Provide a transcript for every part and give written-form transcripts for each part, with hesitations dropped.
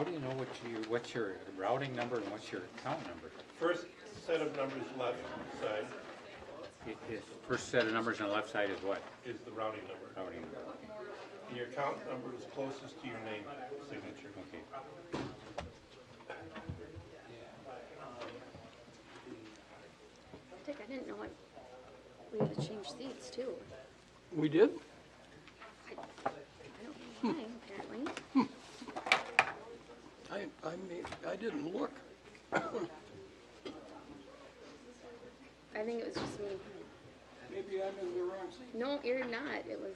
How do you know what's your routing number and what's your account number? First set of numbers left side First set of numbers on the left side is what? is the routing number. Routing number. Your account number is closest to your name signature. Okay. Dick, I didn't know we had to change seats too. We did? I don't know why, apparently. I didn't look. I think it was just me. Maybe I'm in the wrong seat. No, you're not. It was.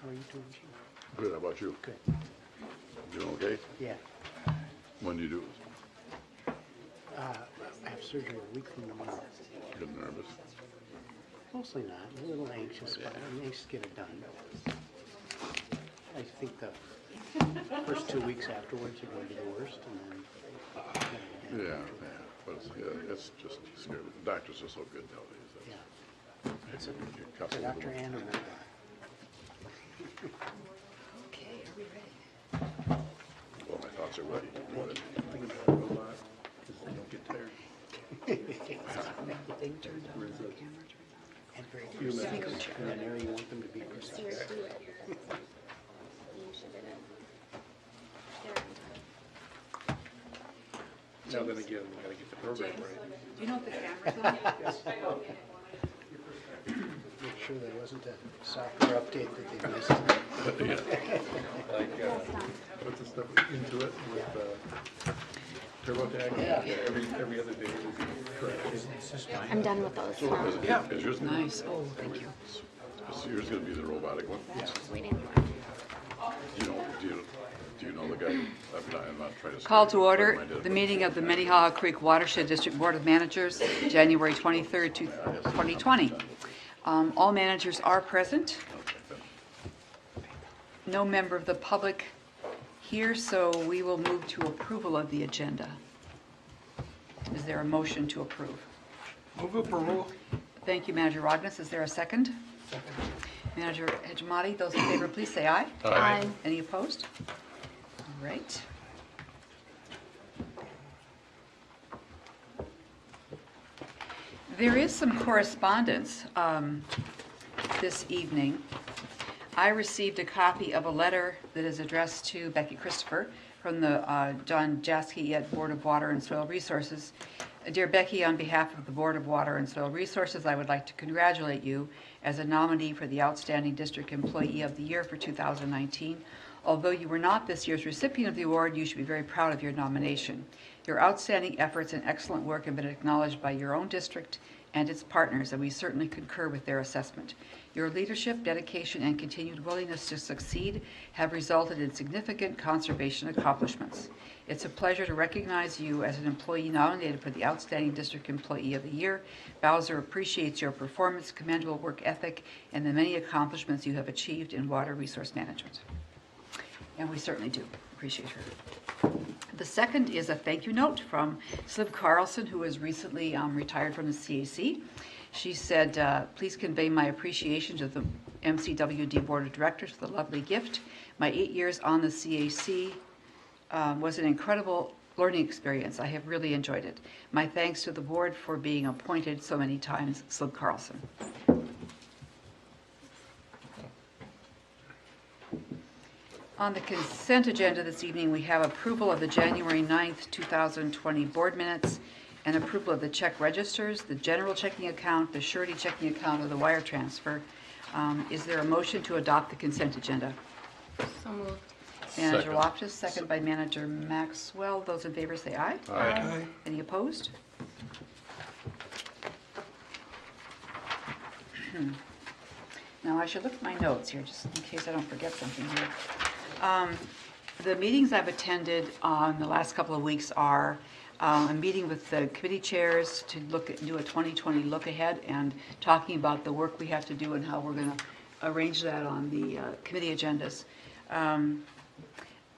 How are you doing, Chief? Good, how about you? Good. Doing okay? Yeah. When do you do it? I have surgery a week from tomorrow. Getting nervous? Mostly not. I'm a little anxious, but I'm anxious to get it done. I think the first 2 weeks afterwards are going to be the worst, and then Yeah, but it's just scary. The doctors are so good nowadays. yeah. It's a Cussing with doctor them. and a robot. Okay, are we ready? Well, my thoughts are ready. Go ahead. Think about it a lot because they don't get tired. Everything turned on, the camera turned on, and very precise. In an area you want them to be Here, precise. do it. You should get it. Get it on time. Now then again, we gotta get the program right. Do you know if the camera's on? Make sure there wasn't a software update that they missed. Like, put the stuff into it with TurboTax. Every other day will be correct. I'm done with those. Is yours, Nice, oh, thank you. is yours gonna be the robotic one? Just waiting for it. Do you know the guy? I'm not trying to. Call to order I did, the but- meeting of the Minnehaha Creek Watershed District Board of Managers, January 23rd, 2020. All managers are present. No member of the public here, so we will move to approval of the agenda. Is there a motion to approve? Move approval. Thank you, Manager Rognus. Is there a second? Second. Manager Hejmati, those in favor, please say aye. Aye. Any opposed? All right. There is some correspondence this evening. I received a copy of a letter that is addressed to Becky Christopher from the John Jaskey at Board of Water and Soil Resources. Dear Becky, on behalf of the Board of Water and Soil Resources, I would like to congratulate you as a nominee for the Outstanding District Employee of the Year for 2019. Although you were not this year's recipient of the award, you should be very proud of your nomination. Your outstanding efforts and excellent work have been acknowledged by your own district and its partners, and we certainly concur with their assessment. Your leadership, dedication, and continued willingness to succeed have resulted in significant conservation accomplishments. It's a pleasure to recognize you as an employee nominated for the Outstanding District Employee of the Year. Bowser appreciates your performance, commendable work ethic, and the many accomplishments you have achieved in water resource management. And we certainly do appreciate her. The second is a thank you note from Sliv Carlson, who has recently retired from the CAC. She said, please convey my appreciation to the MCWD Board of Directors for the lovely gift. My 8 years on the CAC was an incredible learning experience. I have really enjoyed it. My thanks to the board for being appointed so many times, Sliv Carlson. On the consent agenda this evening, we have approval of the January 9th, 2020 board minutes and approval of the check registers, the general checking account, the surety checking account, or the wire transfer. Is there a motion to adopt the consent agenda? So moved. Manager Second. Loftus, second by Manager Maxwell. Those in favor say aye. Aye. Any opposed? Now, I should look at my notes here, just in case I don't forget something here. The meetings I've attended in the last couple of weeks are a meeting with the committee chairs to do a 2020 look ahead and talking about the work we have to do and how we're going to arrange that on the committee agendas.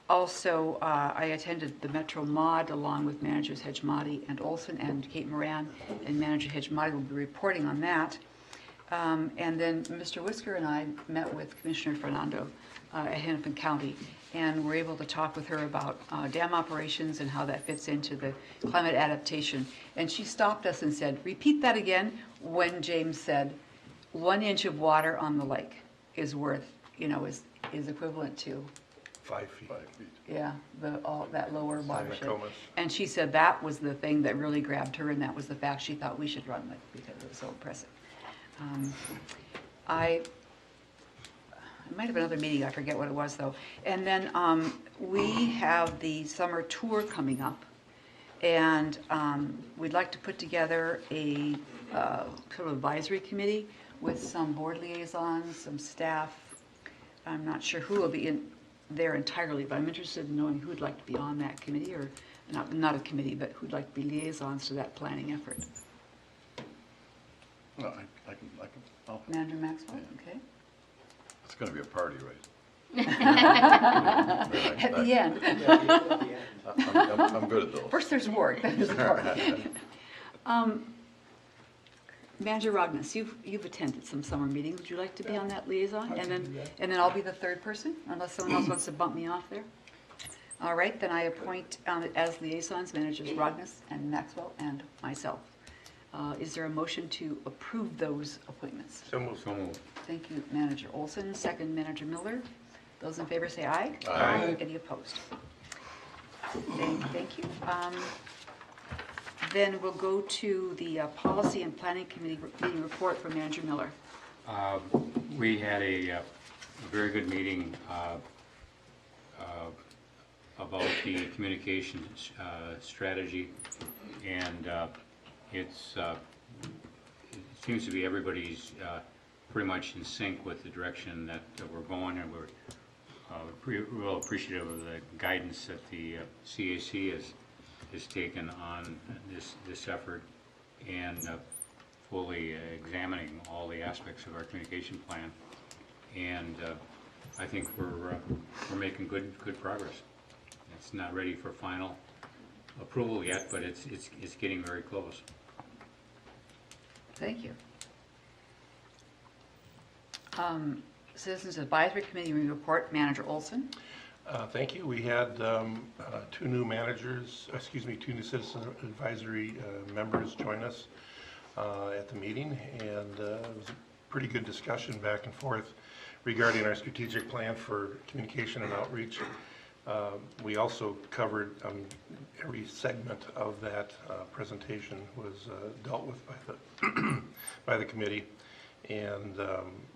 Also, I attended the Metro Mod along with Managers Hedgemati and Olson and Kate Moran, and Manager Hedgemati will be reporting on that. And then Mr. Whisker and I met with Commissioner Fernando at Hennepin County, and were able to talk with her about dam operations and how that fits into the climate adaptation. And she stopped us and said, repeat that again, when James said, 1 inch of water on the lake is worth, is equivalent to 5 feet. 5 feet. yeah, that lower watershed. Nokomis. And she said that was the thing that really grabbed her, and that was the fact she thought we should run with because it was so impressive. I might have another meeting, I forget what it was though. And then we have the summer tour coming up, and we'd like to put together a sort of advisory committee with some board liaisons, some staff. I'm not sure who will be in there entirely, but I'm interested in knowing who'd like to be on that committee, or not a committee, but who'd like to be liaisons to that planning effort. No, I can, oh, Manager Maxwell, okay. it's gonna be a party, right? At the end. I'm good at those. First there's work, then there's work. Manager Rognus, you've attended some summer meetings. Would you like to be on that liaison? And then I'll be the third person, unless someone else wants to bump me off there. All right, then I appoint as liaisons Managers Rognus and Maxwell and myself. Is there a motion to approve those appointments? So moved. So moved. Thank you, Manager Olson. Second, Manager Miller. Those in favor say aye. Aye. Any opposed? Thank you. Then we'll go to the Policy and Planning Committee meeting report from Manager Miller. We had a very good meeting about the communication strategy, and it seems to be everybody's pretty much in sync with the direction that we're going, and we're real appreciative of the guidance that the CAC has taken on this effort, and fully examining all the aspects of our communication plan. And I think we're making good progress. It's not ready for final approval yet, but it's getting very close. Thank you. Citizens Advisory Committee report, Manager Olson. Thank you. We had two new two new citizen advisory members join us at the meeting, and it was a pretty good discussion back and forth regarding our strategic plan for communication and outreach. We also covered every segment of that presentation was dealt with by the committee, and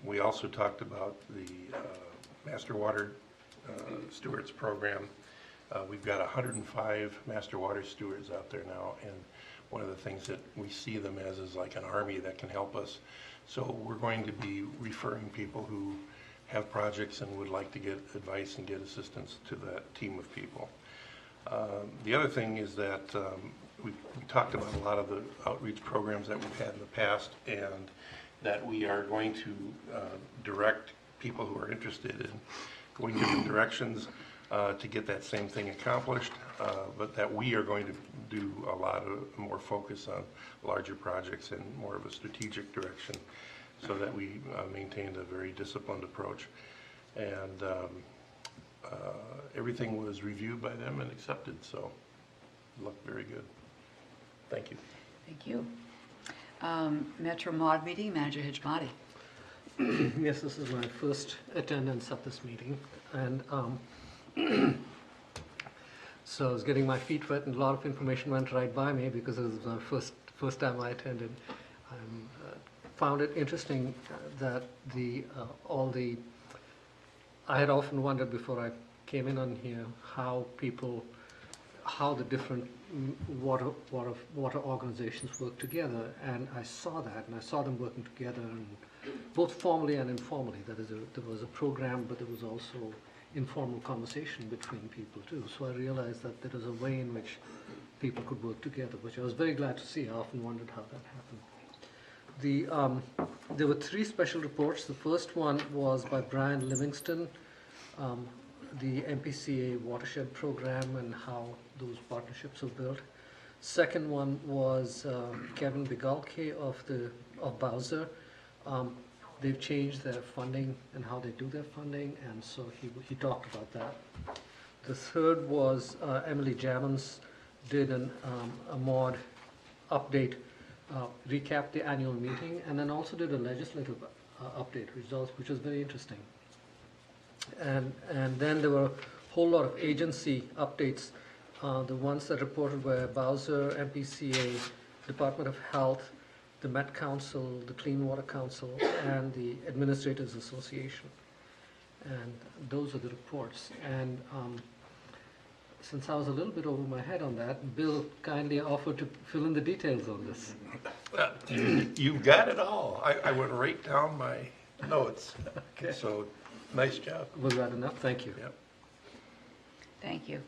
we also talked about the Master Water Stewards program. We've got 105 Master Water Stewards out there now, and one of the things that we see them as is like an army that can help us. So we're going to be referring people who have projects and would like to get advice and get assistance to that team of people. The other thing is that we talked about a lot of the outreach programs that we've had in the past, and that we are going to direct people who are interested in going different directions to get that same thing accomplished, but that we are going to do a lot of more focus on larger projects and more of a strategic direction, so that we maintained a very disciplined approach. And everything was reviewed by them and accepted, so it looked very good. Thank you. Thank you. Metro Mod meeting, Manager Hedgemati. Yes, this is my first attendance at this meeting, and So I was getting my feet wet, and a lot of information went right by me because it was my first time I attended. I found it interesting that I had often wondered before I came in on here how the different water organizations work together, and I saw that, and I saw them working together, and both formally and informally. That is, there was a program, but there was also informal conversation between people too. So I realized that there was a way in which people could work together, which I was very glad to see. I often wondered how that happened. There were 3 special reports. The first one was by Brian Livingston, the MPCA Watershed program and how those partnerships are built. Second one was Kevin Bigalke of Bowser. They've changed their funding and how they do their funding, and so he talked about that. The third was Emily Jammons did a mod update, recap the annual meeting, and then also did a legislative update results, which was very interesting. And then there were a whole lot of agency updates. The ones that reported were Bowser, MPCA, Department of Health, the Met Council, the Clean Water Council, and the Administrators Association. And those are the reports. And since I was a little bit over my head on that, Bill kindly offered to fill in the details on this. You've got it all. I went right down my notes. Okay. So, nice job. Was that enough? Thank you. Yep. Thank you.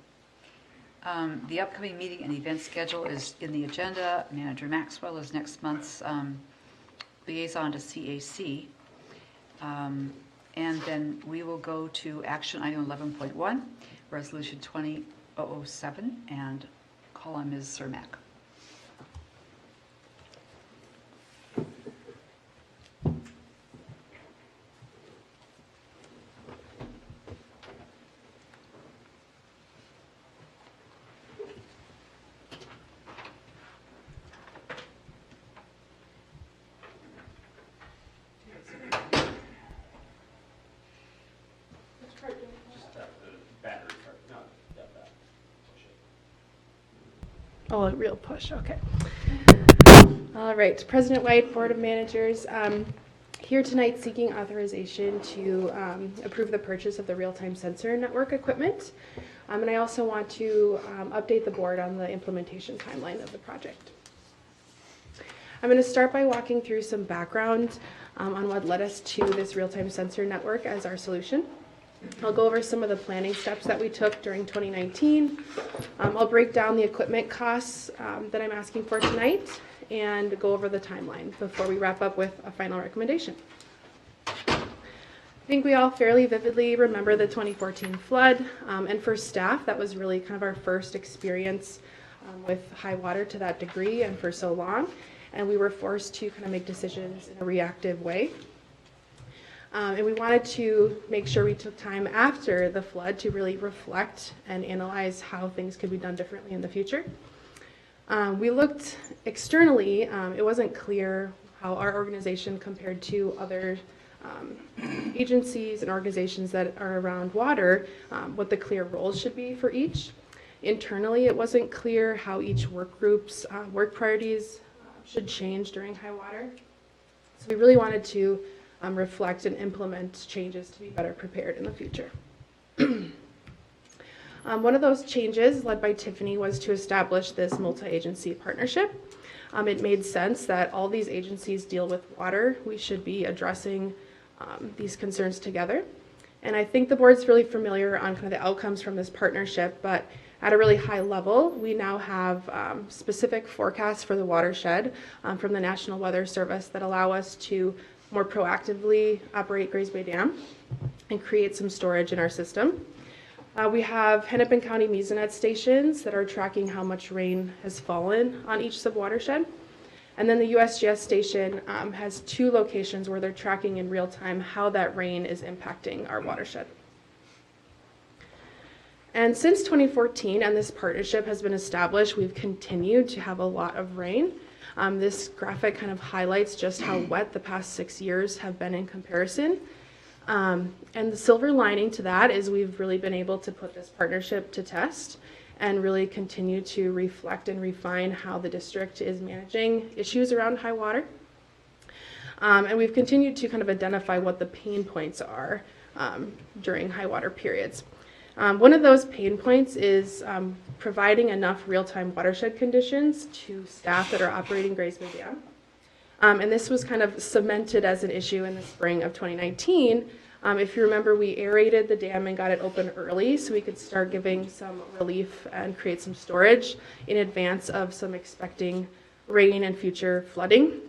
The upcoming meeting and event schedule is in the agenda. Manager Maxwell is next month's liaison to CAC. And then we will go to action item 11.1, resolution 2007, and call on Ms. Cermak. Oh, a real push, okay. All right, President White, Board of Managers, here tonight seeking authorization to approve the purchase of the real-time sensor network equipment. And I also want to update the board on the implementation timeline of the project. I'm going to start by walking through some background on what led us to this real-time sensor network as our solution. I'll go over some of the planning steps that we took during 2019. I'll break down the equipment costs that I'm asking for tonight and go over the timeline before we wrap up with a final recommendation. I think we all fairly vividly remember the 2014 flood, and for staff, that was really kind of our first experience with high water to that degree and for so long, and we were forced to kind of make decisions in a reactive way. And we wanted to make sure we took time after the flood to really reflect and analyze how things could be done differently in the future. We looked externally. It wasn't clear how our organization compared to other agencies and organizations that are around water, what the clear roles should be for each. Internally, it wasn't clear how each work group's work priorities should change during high water. So we really wanted to reflect and implement changes to be better prepared in the future. One of those changes led by Tiffany was to establish this multi-agency partnership. It made sense that all these agencies deal with water. We should be addressing these concerns together. And I think the board's really familiar on kind of the outcomes from this partnership, but at a really high level, we now have specific forecasts for the watershed from the National Weather Service that allow us to more proactively operate Grays Bay Dam and create some storage in our system. We have Hennepin County Mesonet stations that are tracking how much rain has fallen on each subwatershed. And then the USGS station has 2 locations where they're tracking in real time how that rain is impacting our watershed. And since 2014, and this partnership has been established, we've continued to have a lot of rain. This graphic kind of highlights just how wet the past 6 years have been in comparison. And the silver lining to that is we've really been able to put this partnership to test. and really continue to reflect and refine how the district is managing issues around high water. And we've continued to kind of identify what the pain points are during high water periods. One of those pain points is providing enough real-time watershed conditions to staff that are operating Graysmere Dam. And this was kind of cemented as an issue in the spring of 2019. If you remember, we aerated the dam and got it open early so we could start giving some relief and create some storage in advance of some expecting rain and future flooding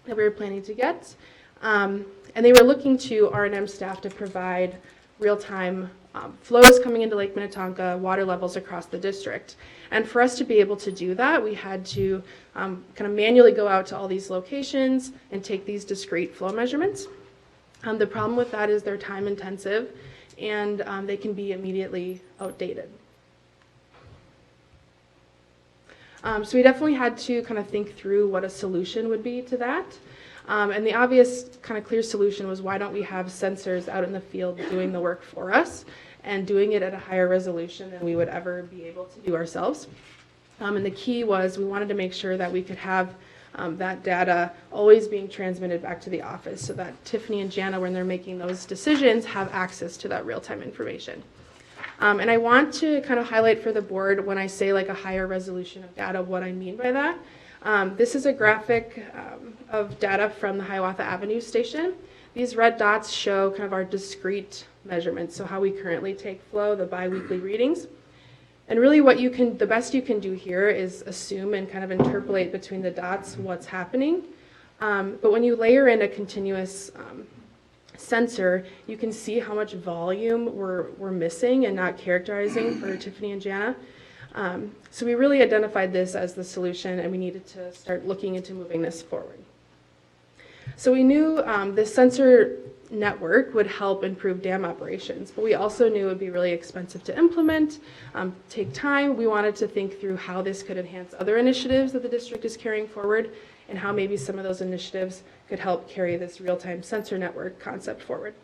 that we were planning to get. And they were looking to R&M staff to provide real-time flows coming into Lake Minnetonka, water levels across the district. And for us to be able to do that, we had to kind of manually go out to all these locations and take these discrete flow measurements. The problem with that is they're time intensive and they can be immediately outdated. So we definitely had to kind of think through what a solution would be to that. And the obvious kind of clear solution was, why don't we have sensors out in the field doing the work for us and doing it at a higher resolution than we would ever be able to do ourselves. And the key was we wanted to make sure that we could have that data always being transmitted back to the office so that Tiffany and Jana, when they're making those decisions, have access to that real-time information. And I want to kind of highlight for the board, when I say like a higher resolution of data, what I mean by that. This is a graphic of data from the Hiawatha Avenue station. These red dots show kind of our discrete measurements, so how we currently take flow, the biweekly readings. And really the best you can do here is assume and kind of interpolate between the dots what's happening. But when you layer in a continuous sensor, you can see how much volume we're missing and not characterizing for Tiffany and Jana. So we really identified this as the solution, and we needed to start looking into moving this forward. So we knew this sensor network would help improve dam operations, but we also knew it would be really expensive to implement, take time. We wanted to think through how this could enhance other initiatives that the district is carrying forward, and how maybe some of those initiatives could help carry this real-time sensor network concept forward.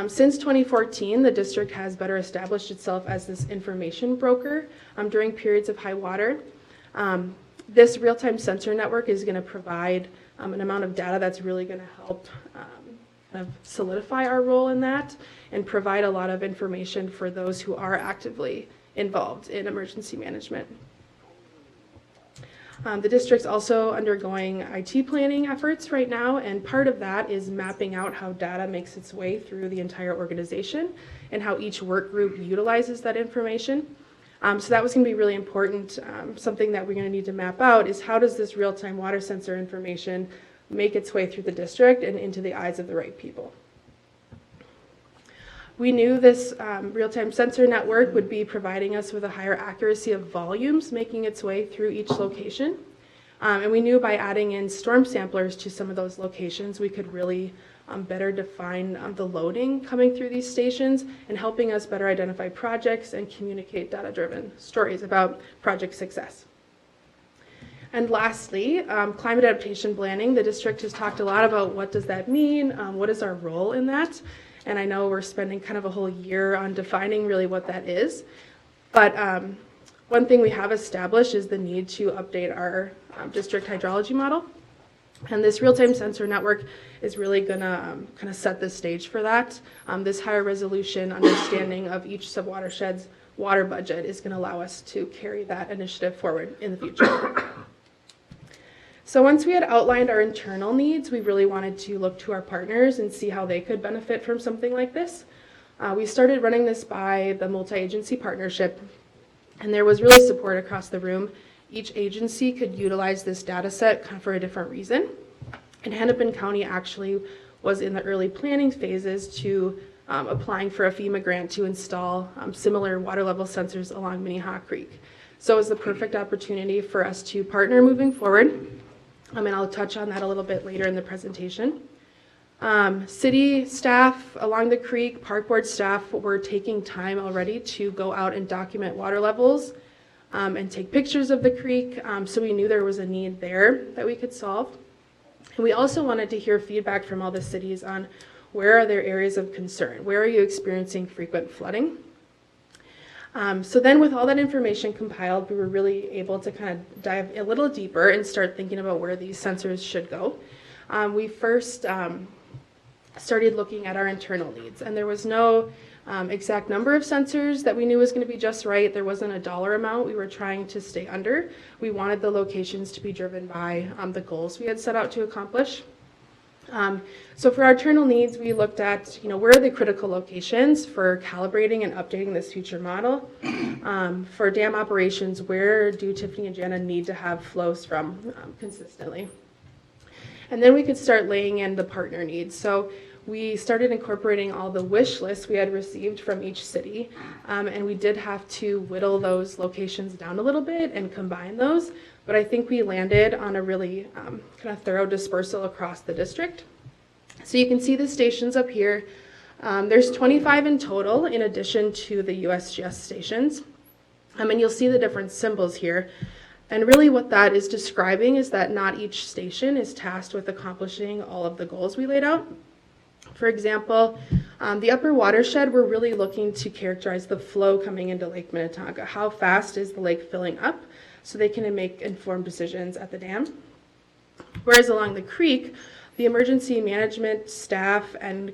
Since 2014, the district has better established itself as this information broker during periods of high water. This real-time sensor network is going to provide an amount of data that's really going to help kind of solidify our role in that and provide a lot of information for those who are actively involved in emergency management. The district's also undergoing IT planning efforts right now, and part of that is mapping out how data makes its way through the entire organization and how each work group utilizes that information. So that was going to be really important. Something that we're going to need to map out is, how does this real-time water sensor information make its way through the district and into the eyes of the right people. We knew this real-time sensor network would be providing us with a higher accuracy of volumes making its way through each location. And we knew by adding in storm samplers to some of those locations, we could really better define the loading coming through these stations and helping us better identify projects and communicate data-driven stories about project success. And lastly, climate adaptation planning. The district has talked a lot about what does that mean, what is our role in that. And I know we're spending kind of a whole year on defining really what that is. But one thing we have established is the need to update our district hydrology model. And this real-time sensor network is really going to kind of set the stage for that. This higher resolution understanding of each subwatershed's water budget is going to allow us to carry that initiative forward in the future. So once we had outlined our internal needs, we really wanted to look to our partners and see how they could benefit from something like this. We started running this by the multi-agency partnership, and there was really support across the room. Each agency could utilize this data set kind of for a different reason. And Hennepin County actually was in the early planning phases to applying for a FEMA grant to install similar water level sensors along Minnehaha Creek. So it was the perfect opportunity for us to partner moving forward. And I'll touch on that a little bit later in the presentation. City staff along the creek, park board staff were taking time already to go out and document water levels and take pictures of the creek. So we knew there was a need there that we could solve. And we also wanted to hear feedback from all the cities on where are there areas of concern? Where are you experiencing frequent flooding? So then with all that information compiled, we were really able to kind of dive a little deeper and start thinking about where these sensors should go. We first started looking at our internal needs, and there was no exact number of sensors that we knew was going to be just right. There wasn't a dollar amount we were trying to stay under. We wanted the locations to be driven by the goals we had set out to accomplish. So for our internal needs, we looked at, where are the critical locations for calibrating and updating this future model? For dam operations, where do Tiffany and Jana need to have flows from consistently? And then we could start laying in the partner needs. So we started incorporating all the wish lists we had received from each city, and we did have to whittle those locations down a little bit and combine those, but I think we landed on a really kind of thorough dispersal across the district. So you can see the stations up here. There's 25 in total in addition to the USGS stations, and you'll see the different symbols here. And really what that is describing is that not each station is tasked with accomplishing all of the goals we laid out. For example, the upper watershed, we're really looking to characterize the flow coming into Lake Minnetonka. How fast is the lake filling up so they can make informed decisions at the dam? Whereas along the creek, the emergency management staff and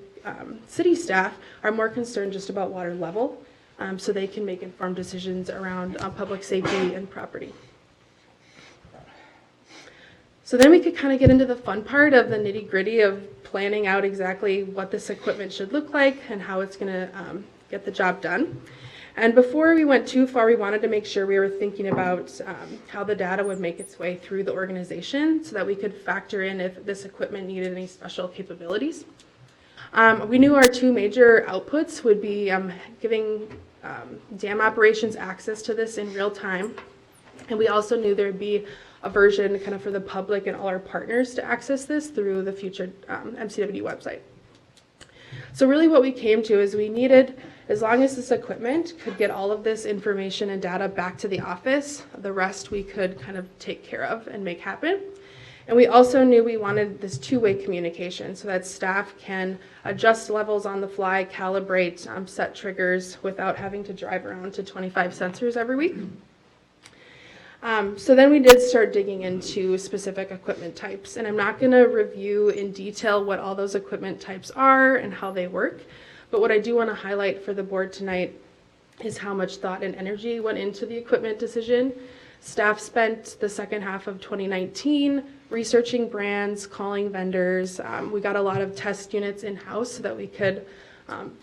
city staff are more concerned just about water level, so they can make informed decisions around public safety and property. So then we could kind of get into the fun part of the nitty-gritty of planning out exactly what this equipment should look like and how it's going to get the job done. And before we went too far, we wanted to make sure we were thinking about how the data would make its way through the organization so that we could factor in if this equipment needed any special capabilities. We knew our two major outputs would be giving dam operations access to this in real time, and we also knew there would be a version kind of for the public and all our partners to access this through the future MCW website. So really what we came to is we needed, as long as this equipment could get all of this information and data back to the office, the rest we could kind of take care of and make happen. And we also knew we wanted this two-way communication so that staff can adjust levels on the fly, calibrate, set triggers without having to drive around to 25 sensors every week. So then we did start digging into specific equipment types, and I'm not going to review in detail what all those equipment types are and how they work, but what I do want to highlight for the board tonight is how much thought and energy went into the equipment decision. Staff spent the second half of 2019 researching brands, calling vendors. We got a lot of test units in-house so that we could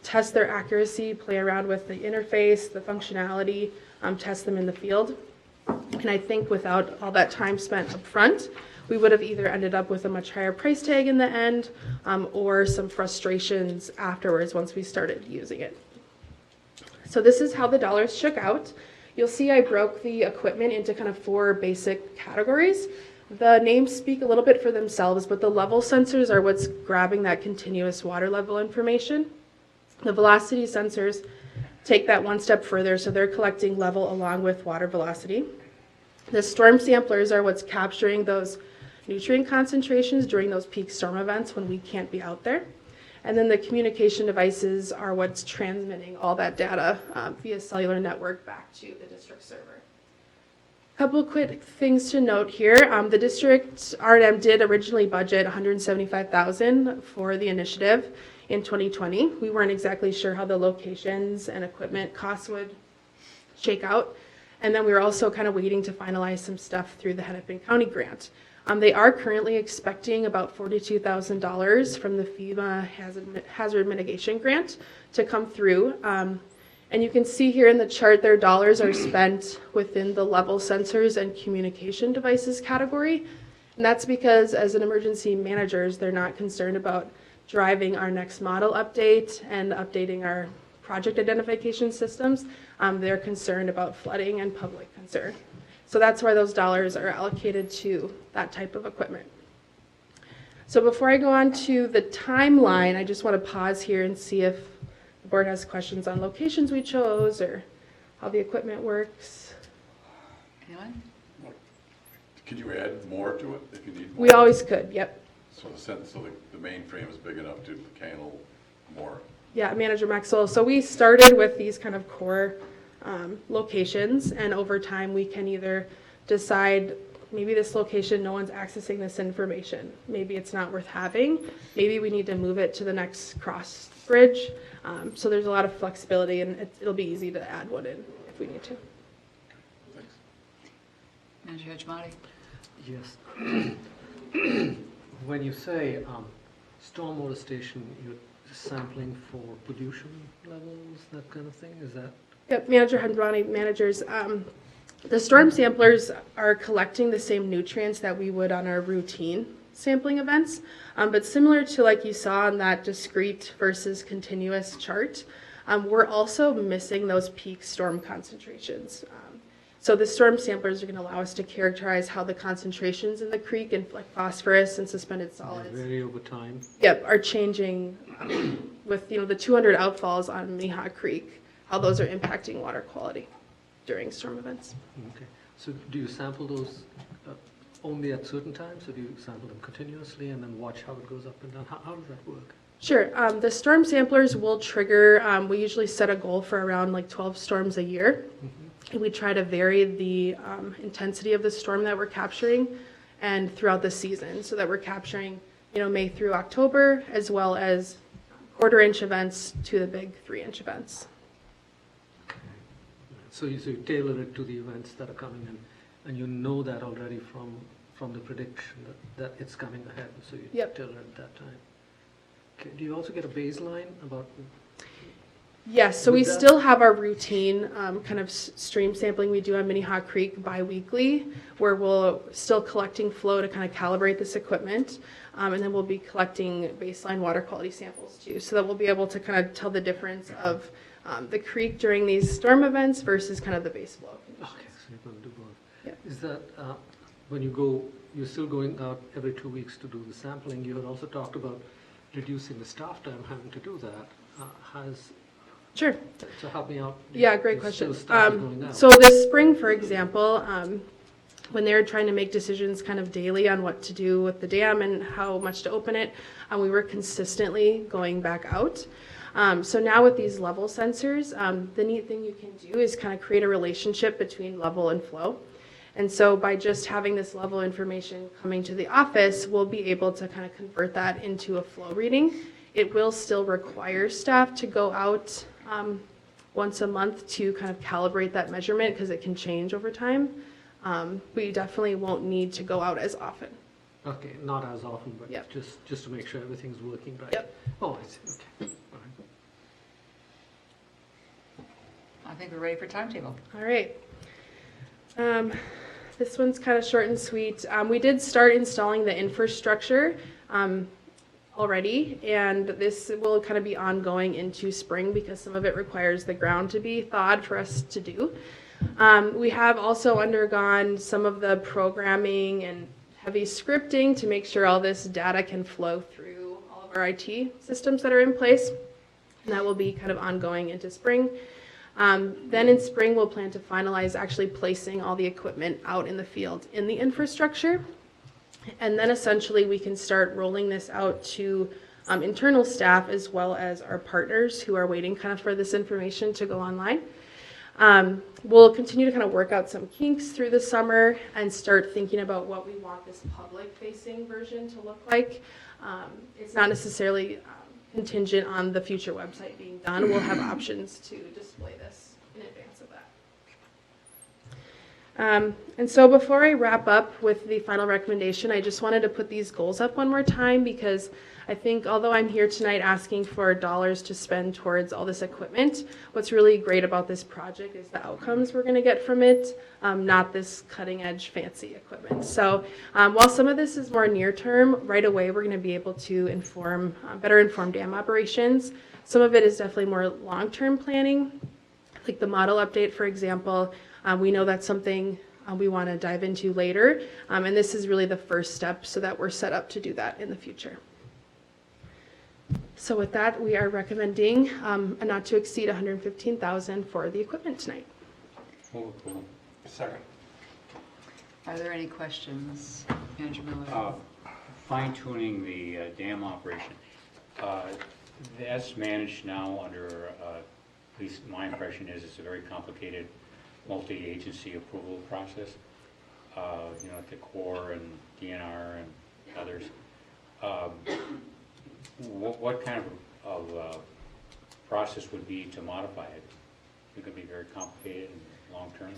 test their accuracy, play around with the interface, the functionality, test them in the field. And I think without all that time spent up front, we would have either ended up with a much higher price tag in the end or some frustrations afterwards once we started using it. So this is how the dollars shook out. You'll see I broke the equipment into kind of 4 basic categories. The names speak a little bit for themselves, but the level sensors are what's grabbing that continuous water level information. The velocity sensors take that one step further, so they're collecting level along with water velocity. The storm samplers are what's capturing those nutrient concentrations during those peak storm events when we can't be out there. And then the communication devices are what's transmitting all that data via cellular network back to the district server. A couple quick things to note here. The district R&M did originally budget $175,000 for the initiative in 2020. We weren't exactly sure how the locations and equipment costs would shake out. And then we were also kind of waiting to finalize some stuff through the Hennepin County grant. They are currently expecting about $42,000 from the FEMA hazard mitigation grant to come through. And you can see here in the chart, their dollars are spent within the level sensors and communication devices category. And that's because as an emergency managers, they're not concerned about driving our next model update and updating our project identification systems. They're concerned about flooding and public concern. So that's why those dollars are allocated to that type of equipment. So before I go on to the timeline, I just want to pause here and see if the board has questions on locations we chose or how the equipment works. Anyone? Could you add more to it if you need more? We always could, yep. So the main frame is big enough to handle more. Yeah, Manager Maxwell. So we started with these kind of core locations, and over time, we can either decide, maybe this location, no one's accessing this information. Maybe it's not worth having. Maybe we need to move it to the next cross bridge. So there's a lot of flexibility, and it'll be easy to add one in if we need to. Manager Hajmati? Yes. When you say stormwater station, you're sampling for pollution levels, that kind of thing, is that? Yep, Manager Hajmati, managers. The storm samplers are collecting the same nutrients that we would on our routine sampling events, but similar to like you saw on that discrete versus continuous chart, we're also missing those peak storm concentrations. So the storm samplers are going to allow us to characterize how the concentrations in the creek and like phosphorus and suspended solids, Vary over time? yep, are changing with the 200 outfalls on Minnehaha Creek, how those are impacting water quality during storm events. Okay. So do you sample those only at certain times, or do you sample them continuously and then watch how it goes up and down? How does that work? Sure. The storm samplers will trigger, we usually set a goal for around like 12 storms a year. And we try to vary the intensity of the storm that we're capturing and throughout the season, so that we're capturing, May through October, as well as quarter-inch events to the big 3-inch events. So you tailor it to the events that are coming in, and you know that already from the prediction that it's coming ahead, so you Yep. tailor it at that time. Okay. Do you also get a baseline about? Yes, so we With that- still have our routine kind of stream sampling we do on Minnehaha Creek bi-weekly, where we'll still collecting flow to kind of calibrate this equipment, and then we'll be collecting baseline water quality samples too, so that we'll be able to kind of tell the difference of the creek during these storm events versus kind of the base flow. Okay, so you're going to do both. Yep. Is that when you're still going out every 2 weeks to do the sampling? You had also talked about reducing the staff time having to do that. Sure. So help me out. Yeah, great There's question. still staff going out. So this spring, for example, when they were trying to make decisions kind of daily on what to do with the dam and how much to open it, we were consistently going back out. So now with these level sensors, the neat thing you can do is kind of create a relationship between level and flow. And so by just having this level information coming to the office, we'll be able to kind of convert that into a flow reading. It will still require staff to go out once a month to kind of calibrate that measurement, because it can change over time. But you definitely won't need to go out as often. Okay, not as often, but Yep. just to make sure everything's working right. Yep. Oh, I see. Okay. All right. I think we're ready for timetable. All right. This one's kind of short and sweet. We did start installing the infrastructure already, and this will kind of be ongoing into spring because some of it requires the ground to be thawed for us to do. We have also undergone some of the programming and heavy scripting to make sure all this data can flow through all of our IT systems that are in place, and that will be kind of ongoing into spring. Then in spring, we'll plan to finalize actually placing all the equipment out in the field in the infrastructure. And then essentially we can start rolling this out to internal staff as well as our partners who are waiting kind of for this information to go online. We'll continue to kind of work out some kinks through the summer and start thinking about what we want this public-facing version to look like. It's not necessarily contingent on the future website being done. We'll have options to display this in advance of that. And so before I wrap up with the final recommendation, I just wanted to put these goals up one more time, because I think although I'm here tonight asking for dollars to spend towards all this equipment, what's really great about this project is the outcomes we're going to get from it, not this cutting edge fancy equipment. So while some of this is more near term, right away we're going to be able to better inform dam operations. Some of it is definitely more long-term planning, like the model update, for example. We know that's something we want to dive into later, and this is really the first step so that we're set up to do that in the future. So with that, we are recommending a not to exceed $115,000 for the equipment tonight. Move approval. Second. Are there any questions? Manager Miller? Fine tuning the dam operation. That's managed now under least my impression is it's a very complicated multi-agency approval process. You know, at the Corps and DNR and others. What kind of process would be to modify it? It could be very complicated and long-term.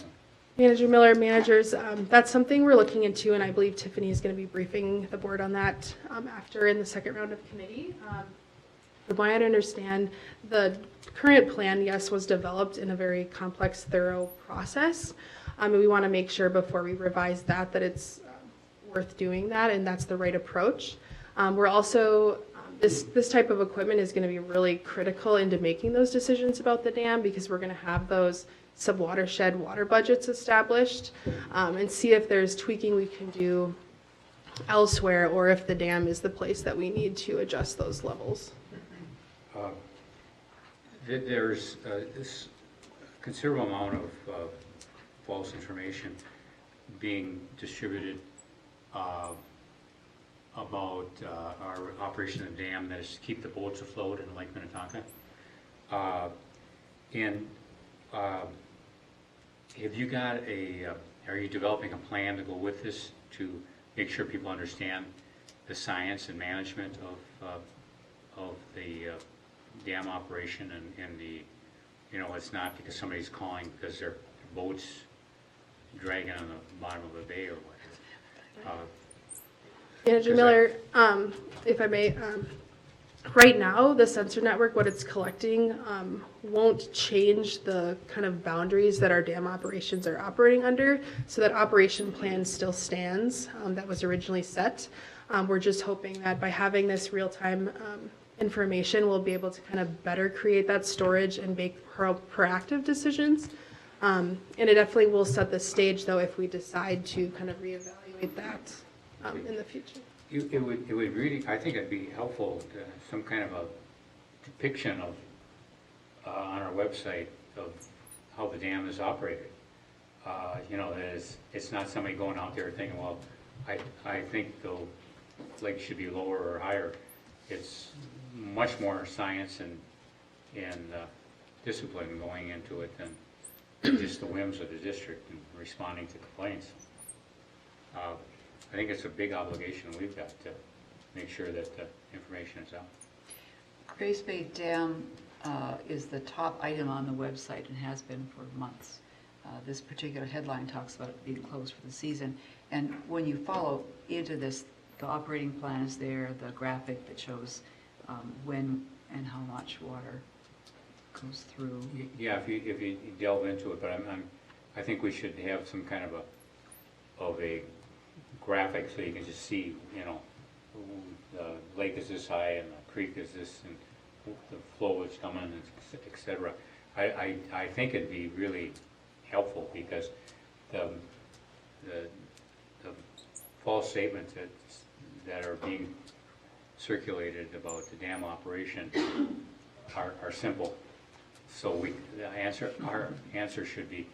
Manager Miller, managers, that's something we're looking into, and I believe Tiffany is going to be briefing the board on that after in the second round of committee. From what I understand, the current plan, yes, was developed in a very complex, thorough process. And we want to make sure before we revise that, that it's worth doing that and that's the right approach. We're also, this type of equipment is going to be really critical into making those decisions about the dam because we're going to have those sub-watershed water budgets established and see if there's tweaking we can do elsewhere or if the dam is the place that we need to adjust those levels. There's this considerable amount of false information being distributed about our operation of the dam, that is to keep the boats afloat in Lake Minnehaha. Have you got are you developing a plan to go with this to make sure people understand the science and management of the dam operation and the, you know, it's not because somebody's calling because their boat's dragging on the bottom of a bay or what? Manager Miller, if I may, right now, the sensor network, what it's collecting, won't change the kind of boundaries that our dam operations are operating under. So that operation plan still stands that was originally set. We're just hoping that by having this real-time information, we'll be able to kind of better create that storage and make proactive decisions. And it definitely will set the stage, though, if we decide to kind of reevaluate that in the future. It would really, I think it'd be helpful to have some kind of a depiction of, on our website of how the dam is operated. You know, that it's not somebody going out there thinking, well, I think the lake should be lower or higher. It's much more science and discipline going into it than just the whims of the district and responding to complaints. I think it's a big obligation we've got to make sure that the information is out. Grace Bay Dam is the top item on the website and has been for months. This particular headline talks about it being closed for the season. And when you follow into this, the operating plan is there, the graphic that shows when and how much water goes through. Yeah, if you delve into it, but I think we should have some kind of a graphic so you can just see, you know, the lake is this high and the creek is this and the flow is coming, et cetera. I think it'd be really helpful because the false statements that are being circulated about the dam operation are simple. So our answer should be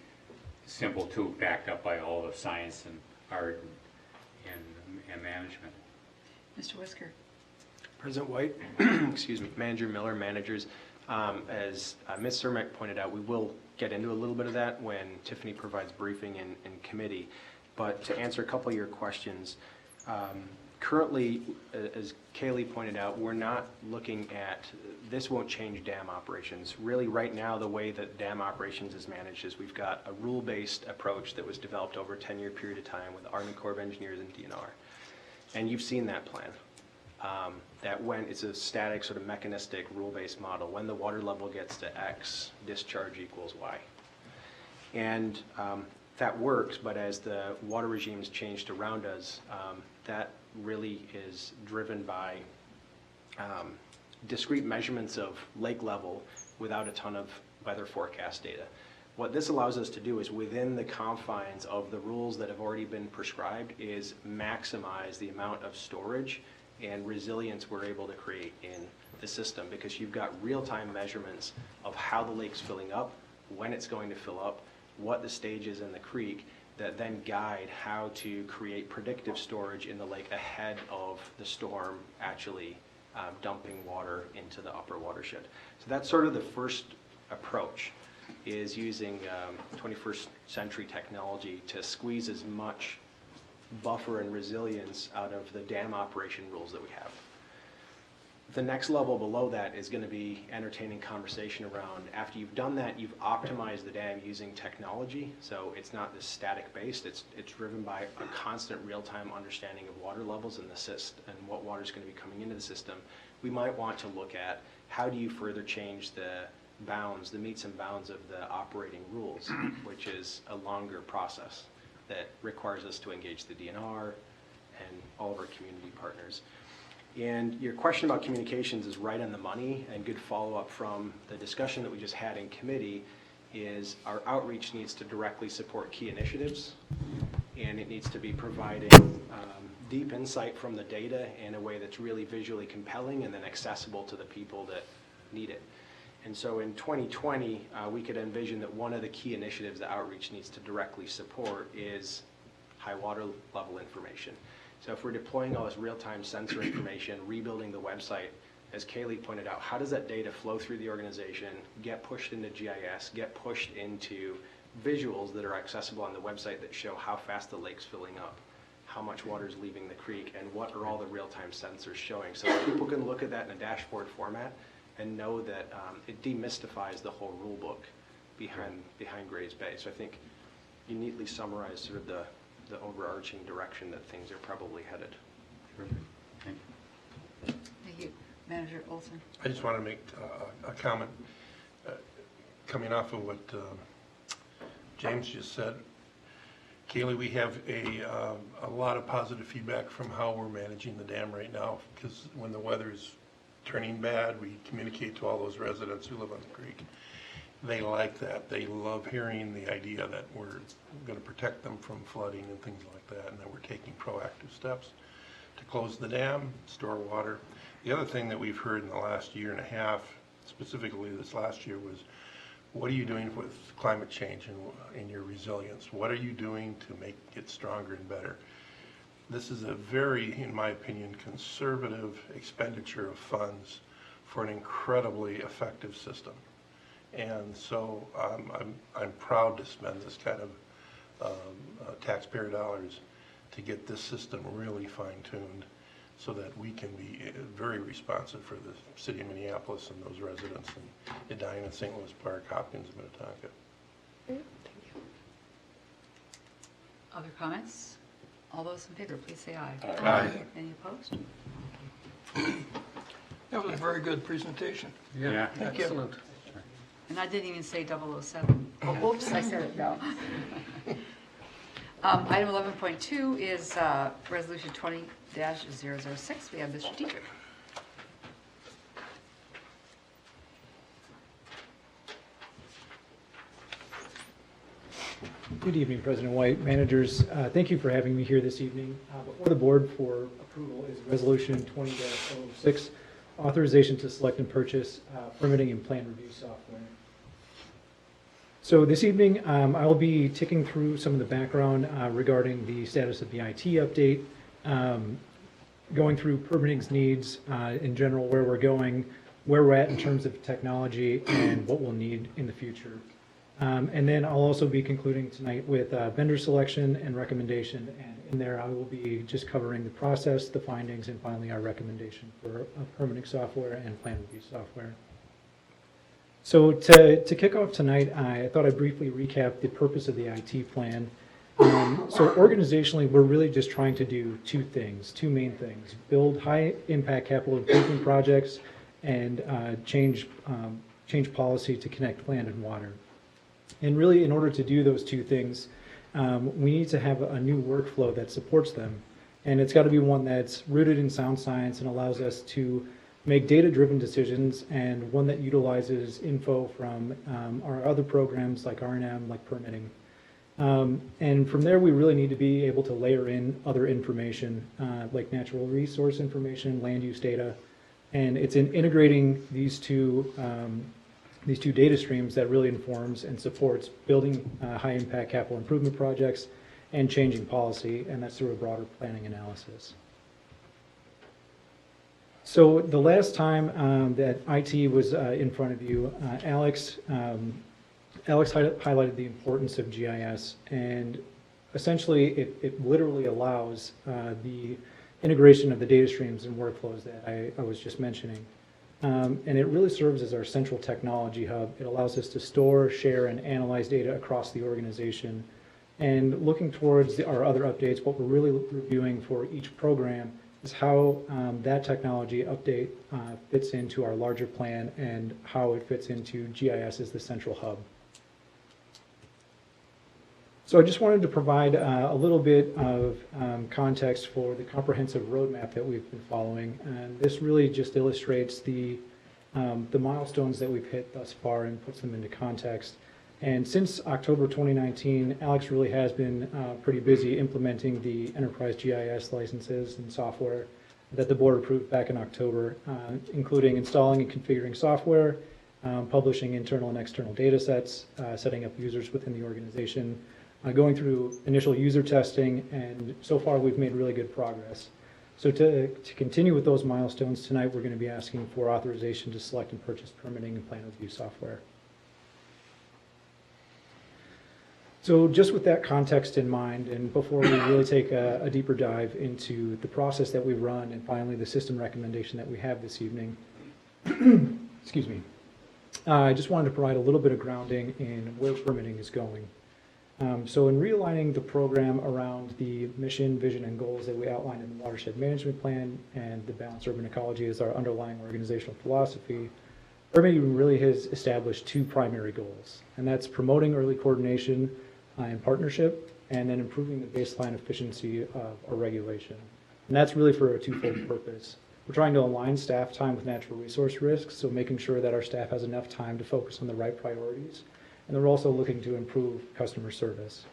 simple too, backed up by all the science and art and management. Mr. Whisker. President White, excuse me, Manager Miller, managers, as Ms. Cermak pointed out, we will get into a little bit of that when Tiffany provides briefing in committee. But to answer a couple of your questions, currently, as Kaylee pointed out, we're not looking at, this won't change dam operations. Really, right now, the way that dam operations is managed is we've got a rule-based approach that was developed over a 10-year period of time with the Army Corps of Engineers and DNR. And you've seen that plan. That when it's a static sort of mechanistic rule-based model, when the water level gets to X, discharge equals Y. And that works, but as the water regimes changed around us, that really is driven by discrete measurements of lake level without a ton of weather forecast data. What this allows us to do is within the confines of the rules that have already been prescribed is maximize the amount of storage and resilience we're able to create in the system because you've got real-time measurements of how the lake's filling up, when it's going to fill up, what the stage is in the creek that then guide how to create predictive storage in the lake ahead of the storm actually dumping water into the upper watershed. So that's sort of the first approach is using 21st century technology to squeeze as much buffer and resilience out of the dam operation rules that we have. The next level below that is going to be entertaining conversation around, after you've done that, you've optimized the dam using technology. So it's not this static based, it's driven by a constant real-time understanding of water levels in the system and what water is going to be coming into the system. We might want to look at how do you further change the bounds, the metes and bounds of the operating rules, which is a longer process that requires us to engage the DNR and all of our community partners. And your question about communications is right on the money, and good follow-up from the discussion that we just had in committee is our outreach needs to directly support key initiatives, and it needs to be providing deep insight from the data in a way that's really visually compelling and then accessible to the people that need it. And so in 2020, we could envision that one of the key initiatives that outreach needs to directly support is high water level information. So if we're deploying all this real-time sensor information, rebuilding the website, as Kaylee pointed out, how does that data flow through the organization, get pushed into GIS, get pushed into visuals that are accessible on the website that show how fast the lake's filling up, how much water is leaving the creek, and what are all the real-time sensors showing. So people can look at that in a dashboard format and know that it demystifies the whole rule book behind Gray's Bay. So I think you neatly summarized sort of the overarching direction that things are probably headed. Terrific. Thank you. Thank you. Manager Olson. I just want to make a comment coming off of what James just said. Kaylee, we have a lot of positive feedback from how we're managing the dam right now, because when the weather's turning bad, we communicate to all those residents who live on the creek. They like that. They love hearing the idea that we're going to protect them from flooding and things like that, and that we're taking proactive steps to close the dam, store water. The other thing that we've heard in the last year and a half, specifically this last year, was what are you doing with climate change and your resilience? What are you doing to make it stronger and better? This is a very, in my opinion, conservative expenditure of funds for an incredibly effective system. And so I'm proud to spend this kind of taxpayer dollars to get this system really fine-tuned so that we can be very responsive for the city of Minneapolis and those residents in Edina, St. Louis Park, Hopkins, and Minnetonka. Thank you. Other comments? All those in favor, please say aye. Aye. Any opposed? That was a very good presentation. Yeah. Thank you. Excellent. And I didn't even say 007. Oh, oops, I said it now. Item 11.2 is Resolution 20-006. We have Mr. Dietrich. Good evening, President White, managers. Thank you for having me here this evening. Before the board for approval is Resolution 20-06, authorization to select and purchase permitting and plan review software. So this evening, I will be ticking through some of the background regarding the status of the IT update, going through permitting's needs in general, where we're going, where we're at in terms of technology, and what we'll need in the future. And then I'll also be concluding tonight with vendor selection and recommendation, and in there I will be just covering the process, the findings, and finally our recommendation for permitting software and plan review software. So to kick off tonight, I thought I'd briefly recap the purpose of the IT plan. So organizationally, we're really just trying to do two main things: build high-impact capital improvement projects and change policy to connect land and water. And really, in order to do those two things, we need to have a new workflow that supports them. And it's got to be one that's rooted in sound science and allows us to make data-driven decisions, and one that utilizes info from our other programs like R&M, like permitting. And from there, we really need to be able to layer in other information like natural resource information, land use data. And it's in integrating these two data streams that really informs and supports building high-impact capital improvement projects and changing policy, and that's through a broader planning analysis. So the last time that IT was in front of you, Alex highlighted the importance of GIS, and essentially it literally allows the integration of the data streams and workflows that I was just mentioning. And it really serves as our central technology hub. It allows us to store, share, and analyze data across the organization. And looking towards our other updates, what we're really reviewing for each program is how that technology update fits into our larger plan and how it fits into GIS as the central hub. So I just wanted to provide a little bit of context for the comprehensive roadmap that we've been following. And this really just illustrates the milestones that we've hit thus far and puts them into context. And since October 2019, Alex really has been pretty busy implementing the enterprise GIS licenses and software that the board approved back in October, including installing and configuring software, publishing internal and external data sets, setting up users within the organization, going through initial user testing, and so far we've made really good progress. So to continue with those milestones, tonight we're going to be asking for authorization to select and purchase permitting and plan review software. So just with that context in mind, and before we really take a deeper dive into the process that we run and finally the system recommendation that we have this evening, excuse me, I just wanted to provide a little bit of grounding in where permitting is going. So in realigning the program around the mission, vision, and goals that we outlined in the Watershed Management Plan and the balanced urban ecology as our underlying organizational philosophy, permitting really has established two primary goals, and that's promoting early coordination and partnership, and then improving the baseline efficiency of our regulation. And that's really for a twofold purpose. We're trying to align staff time with natural resource risks, so making sure that our staff has enough time to focus on the right priorities. And we're also looking to improve customer service.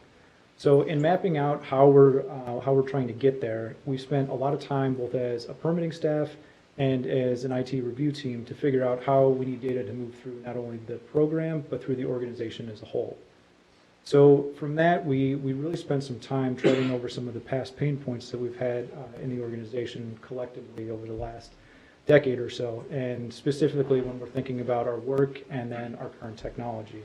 So in mapping out how we're trying to get there, we spent a lot of time both as a permitting staff and as an IT review team to figure out how we need data to move through not only the program, but through the organization as a whole. So from that, we really spent some time treading over some of the past pain points that we've had in the organization collectively over the last decade or so, and specifically when we're thinking about our work and then our current technology.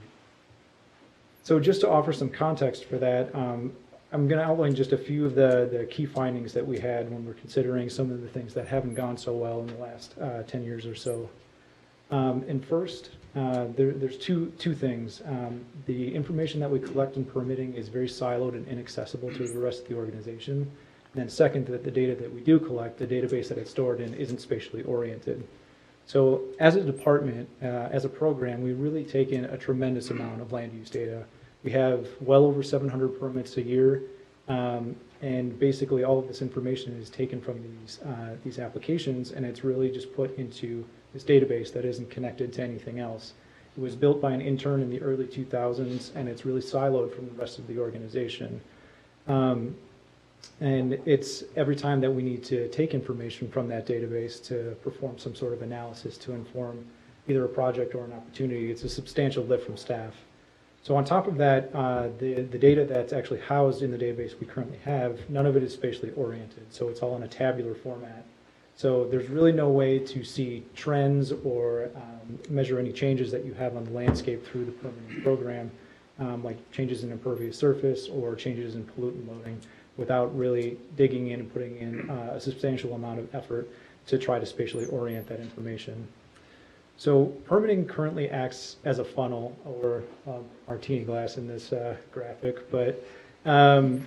So just to offer some context for that, I'm going to outline just a few of the key findings that we had when we're considering some of the things that haven't gone so well in the last 10 years or so. And first, there's two things. The information that we collect in permitting is very siloed and inaccessible to the rest of the organization. And then second, that the data that we do collect, the database that it's stored in, isn't spatially oriented. So as a department, as a program, we really take in a tremendous amount of land use data. We have well over 700 permits a year, and basically all of this information is taken from these applications, and it's really just put into this database that isn't connected to anything else. It was built by an intern in the early 2000s, and it's really siloed from the rest of the organization. And it's every time that we need to take information from that database to perform some sort of analysis to inform either a project or an opportunity, it's a substantial lift from staff. So on top of that, the data that's actually housed in the database we currently have, none of it is spatially oriented, so it's all in a tabular format. So there's really no way to see trends or measure any changes that you have on the landscape through the permitting program, like changes in impervious surface or changes in pollutant loading, without really digging in and putting in a substantial amount of effort to try to spatially orient that information. So permitting currently acts as a funnel, or martini glass in this graphic, but the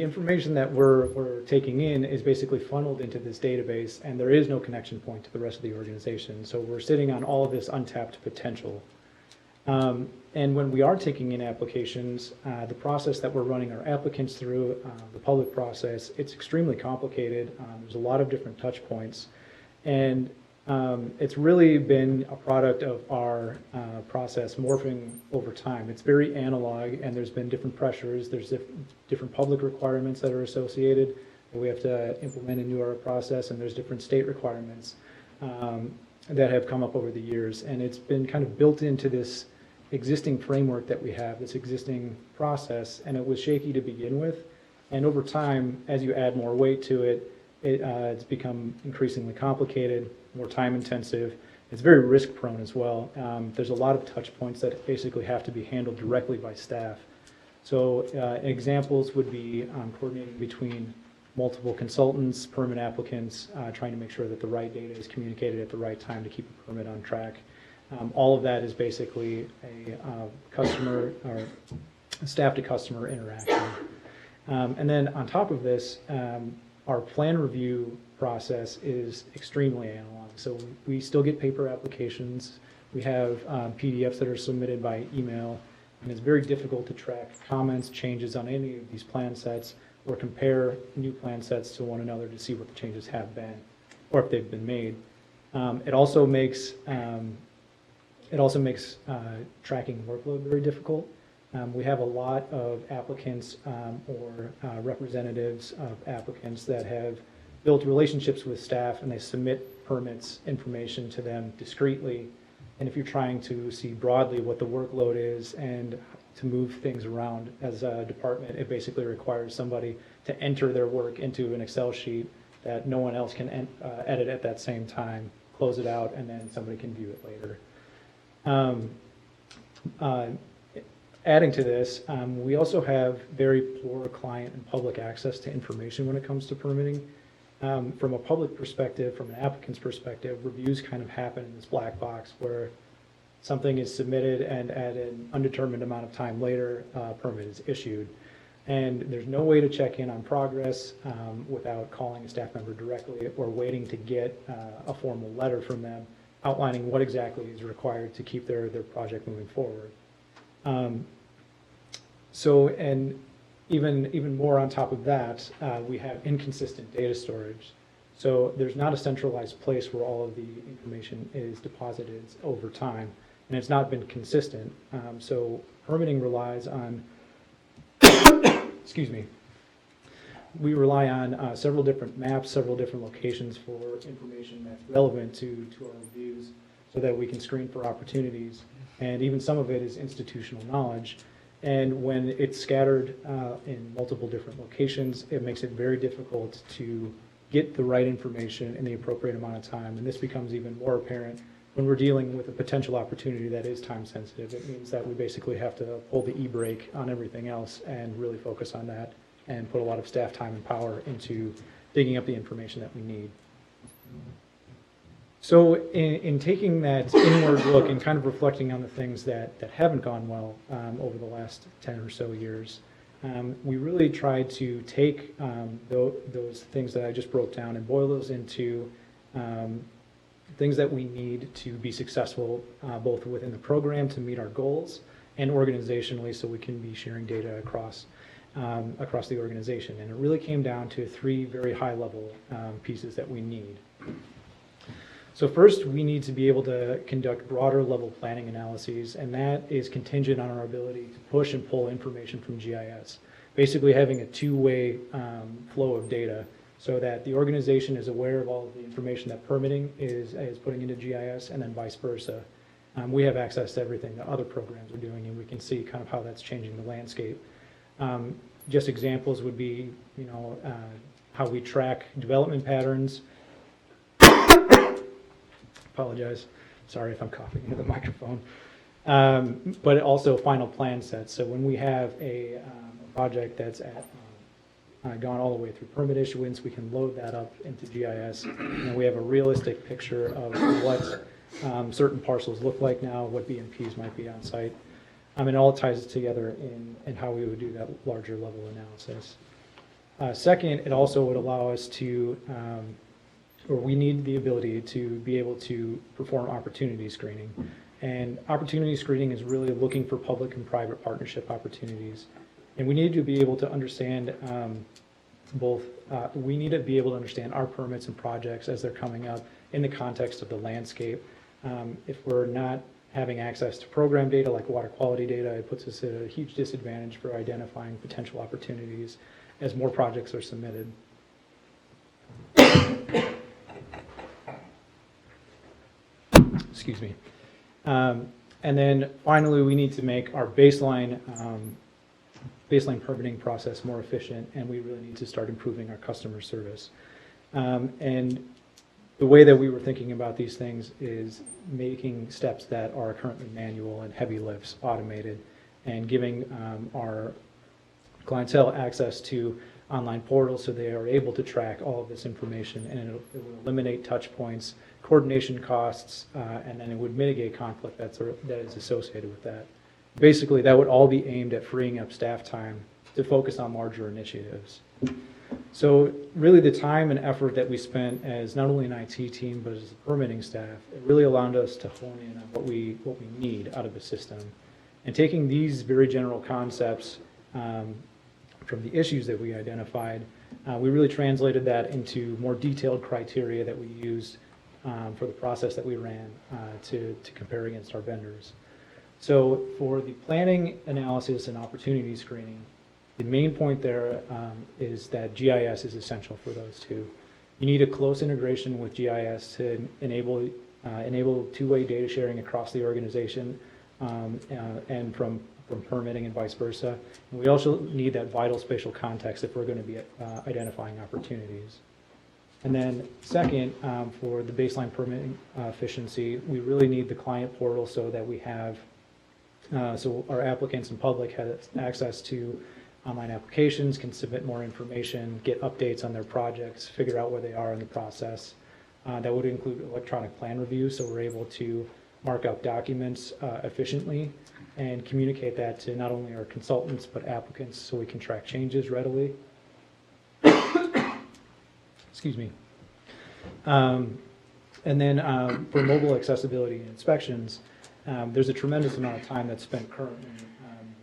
information that we're taking in is basically funneled into this database, and there is no connection point to the rest of the organization. So we're sitting on all of this untapped potential. And when we are taking in applications, the process that we're running our applicants through, the public process, it's extremely complicated. There's a lot of different touch points. And it's really been a product of our process morphing over time. It's very analog, and there's been different pressures. There's different public requirements that are associated that we have to implement into our process, and there's different state requirements that have come up over the years. And it's been kind of built into this existing framework that we have, this existing process, and it was shaky to begin with. And over time, as you add more weight to it, it's become increasingly complicated, more time intensive. It's very risk prone as well. There's a lot of touch points that basically have to be handled directly by staff. So examples would be coordinating between multiple consultants, permit applicants, trying to make sure that the right data is communicated at the right time to keep a permit on track. All of that is basically a customer or staff to customer interaction. And then on top of this, our plan review process is extremely analog. So we still get paper applications. We have PDFs that are submitted by email, and it's very difficult to track comments, changes on any of these plan sets, or compare new plan sets to one another to see what the changes have been, or if they've been made. It also makes tracking workload very difficult. We have a lot of applicants or representatives of applicants that have built relationships with staff, and they submit permits information to them discreetly. And if you're trying to see broadly what the workload is and to move things around as a department, it basically requires somebody to enter their work into an Excel sheet that no one else can edit at that same time, close it out, and then somebody can view it later. Adding to this, we also have very poor client and public access to information when it comes to permitting. From a public perspective, from an applicant's perspective, reviews kind of happen in this black box where something is submitted and at an undetermined amount of time later, a permit is issued. And there's no way to check in on progress without calling a staff member directly or waiting to get a formal letter from them outlining what exactly is required to keep their project moving forward. And even more on top of that, we have inconsistent data storage. So there's not a centralized place where all of the information is deposited over time, and it's not been consistent. So permitting relies on, excuse me, we rely on several different maps, several different locations for information that's relevant to our reviews so that we can screen for opportunities. And even some of it is institutional knowledge. And when it's scattered in multiple different locations, it makes it very difficult to get the right information in the appropriate amount of time. And this becomes even more apparent when we're dealing with a potential opportunity that is time sensitive. It means that we basically have to pull the e-brake on everything else and really focus on that and put a lot of staff time and power into digging up the information that we need. So in taking that inward look and kind of reflecting on the things that haven't gone well over the last 10 or so years, we really tried to take those things that I just broke down and boil those into things that we need to be successful both within the program to meet our goals and organizationally so we can be sharing data across the organization. And it really came down to 3 very high-level pieces that we need. So first, we need to be able to conduct broader level planning analyses, and that is contingent on our ability to push and pull information from GIS. Basically having a two-way flow of data so that the organization is aware of all of the information that permitting is putting into GIS, and then vice versa. We have access to everything that other programs are doing, and we can see kind of how that's changing the landscape. Just examples would be, how we track development patterns. Apologize. Sorry if I'm coughing into the microphone. But also final plan sets. So when we have a project that's gone all the way through permit issuance, we can load that up into GIS, and we have a realistic picture of what certain parcels look like now, what BMPs might be on site. And it all ties together in how we would do that larger level analysis. Second, it also would allow us to or we need the ability to be able to perform opportunity screening. And opportunity screening is really looking for public and private partnership opportunities. And we need to be able to understand we need to be able to understand our permits and projects as they're coming up in the context of the landscape. If we're not having access to program data like water quality data, it puts us at a huge disadvantage for identifying potential opportunities as more projects are submitted. Excuse me. And then finally, we need to make our baseline baseline permitting process more efficient, and we really need to start improving our customer service. And the way that we were thinking about these things is making steps that are currently manual and heavy lifts automated, and giving our clientele access to online portals so they are able to track all of this information, and it will eliminate touch points, coordination costs, and then it would mitigate conflict that is associated with that. Basically, that would all be aimed at freeing up staff time to focus on larger initiatives. So really the time and effort that we spent as not only an IT team, but as a permitting staff, it really allowed us to hone in on what we need out of the system. And taking these very general concepts from the issues that we identified, we really translated that into more detailed criteria that we used for the process that we ran to compare against our vendors. So for the planning, analysis, and opportunity screening, the main point there is that GIS is essential for those two. You need a close integration with GIS to enable two-way data sharing across the organization and from permitting and vice versa. And we also need that vital spatial context if we're going to be identifying opportunities. And then second, for the baseline permitting efficiency, we really need the client portal so that we have, so our applicants and public has access to online applications, can submit more information, get updates on their projects, figure out where they are in the process. That would include electronic plan review, so we're able to mark up documents efficiently and communicate that to not only our consultants but applicants so we can track changes readily. Excuse me. And then for mobile accessibility and inspections, there's a tremendous amount of time that's spent currently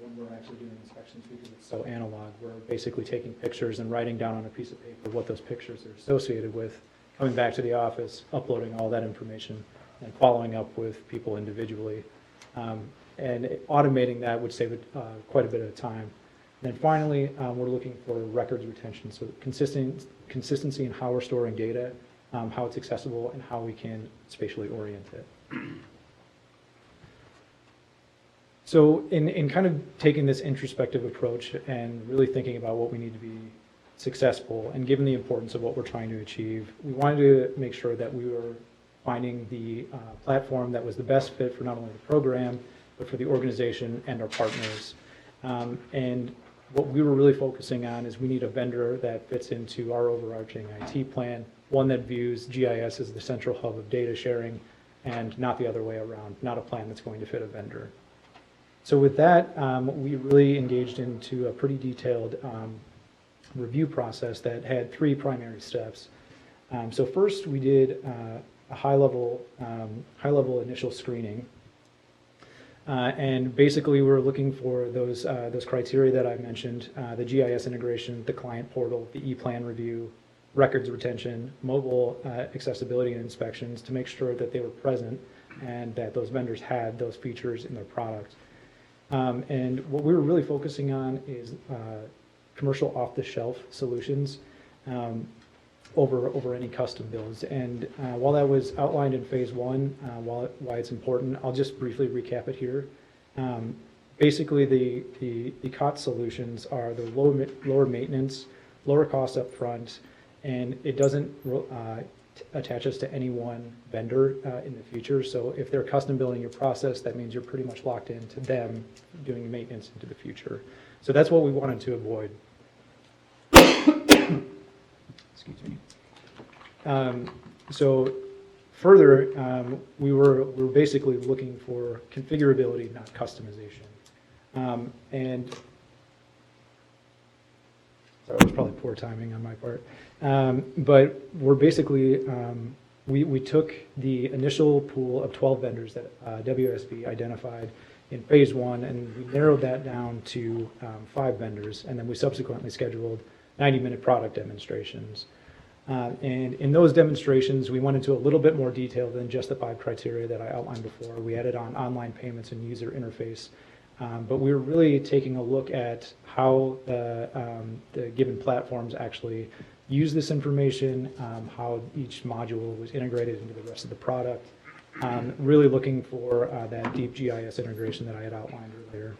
when we're actually doing inspections because it's so analog. We're basically taking pictures and writing down on a piece of paper what those pictures are associated with, coming back to the office, uploading all that information, and following up with people individually. And automating that would save quite a bit of time. And then finally, we're looking for records retention, so consistency in how we're storing data, how it's accessible, and how we can spatially orient it. So in kind of taking this introspective approach and really thinking about what we need to be successful, and given the importance of what we're trying to achieve, we wanted to make sure that we were finding the platform that was the best fit for not only the program, but for the organization and our partners. And what we were really focusing on is we need a vendor that fits into our overarching IT plan, one that views GIS as the central hub of data sharing and not the other way around, not a plan that's going to fit a vendor. So with that, we really engaged into a pretty detailed review process that had three primary steps. So first we did a high-level initial screening. And basically, we're looking for those criteria that I mentioned, the GIS integration, the client portal, the e-plan review, records retention, mobile accessibility and inspections to make sure that they were present and that those vendors had those features in their product. And what we were really focusing on is commercial off-the-shelf solutions over any custom builds. And while that was outlined in phase one, why it's important, I'll just briefly recap it here. Basically, the COTS solutions are the lower maintenance, lower cost up front, and it doesn't attach us to any one vendor in the future. So if they're custom building your process, that means you're pretty much locked into them doing maintenance into the future. So that's what we wanted to avoid. Excuse me. So further, we were basically looking for configurability, not customization. And so it was probably poor timing on my part. But we're basically, we took the initial pool of 12 vendors that WSB identified in phase one, and we narrowed that down to 5 vendors, and then we subsequently scheduled 90-minute product demonstrations. And in those demonstrations, we went into a little bit more detail than just the 5 criteria that I outlined before. We added on online payments and user interface. But we were really taking a look at how the given platforms actually use this information, how each module was integrated into the rest of the product, really looking for that deep GIS integration that I had outlined earlier.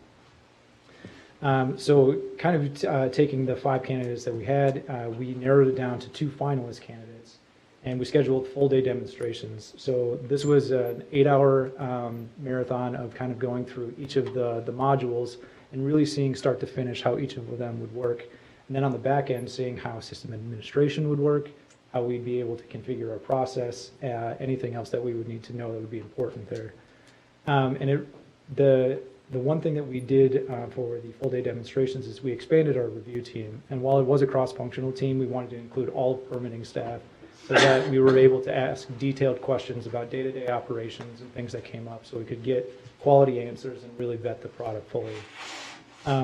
So kind of taking the 5 candidates that we had, we narrowed it down to 2 finalist candidates, and we scheduled full-day demonstrations. So this was an 8-hour marathon of kind of going through each of the modules and really seeing start to finish how each of them would work. And then on the back end, seeing how system administration would work, how we'd be able to configure our process, anything else that we would need to know that would be important there. The one thing that we did for the full-day demonstrations is we expanded our review team. And while it was a cross-functional team, we wanted to include all permitting staff so that we were able to ask detailed questions about day-to-day operations and things that came up so we could get quality answers and really vet the product fully.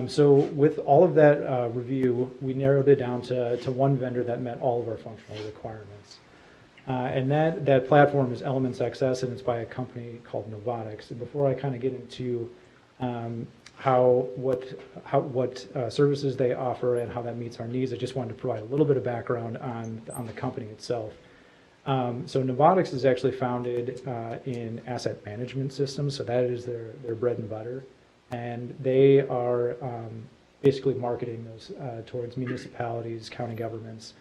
So with all of that review, we narrowed it down to 1 vendor that met all of our functional requirements. And that platform is Elements XS, and it's by a company called Novatics. And before I kind of get into what services they offer and how that meets our needs, I just wanted to provide a little bit of background on the company itself. So Novatics is actually founded in asset management systems, so that is their bread and butter. And they are basically marketing those towards municipalities, county governments,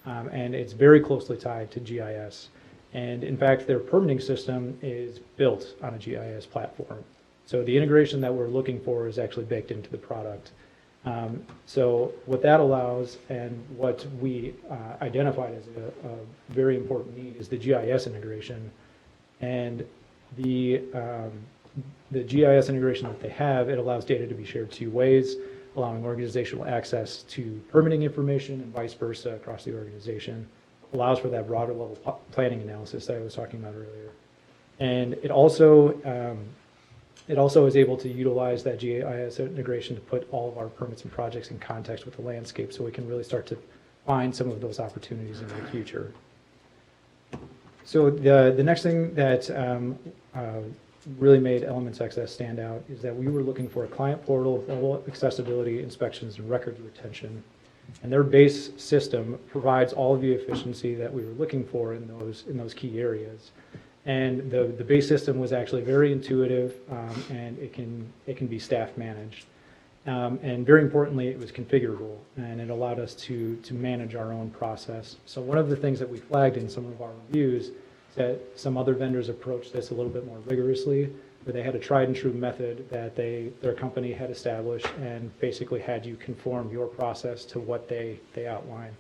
and it's very closely tied to GIS. And in fact, their permitting system is built on a GIS platform. So the integration that we're looking for is actually baked into the product. So what that allows and what we identified as a very important need is the GIS integration. And the GIS integration that they have, it allows data to be shared 2 ways, allowing organizational access to permitting information and vice versa across the organization, allows for that broader level planning analysis that I was talking about earlier. And it also is able to utilize that GIS integration to put all of our permits and projects in context with the landscape so we can really start to find some of those opportunities in the future. So the next thing that really made Elements XS stand out is that we were looking for a client portal, full accessibility, inspections, and record retention. And their base system provides all of the efficiency that we were looking for in those key areas. And the base system was actually very intuitive, and it can be staff managed. And very importantly, it was configurable, and it allowed us to manage our own process. So one of the things that we flagged in some of our reviews that some other vendors approached this a little bit more rigorously, where they had a tried and true method that their company had established and basically had you conform your process to what they outline.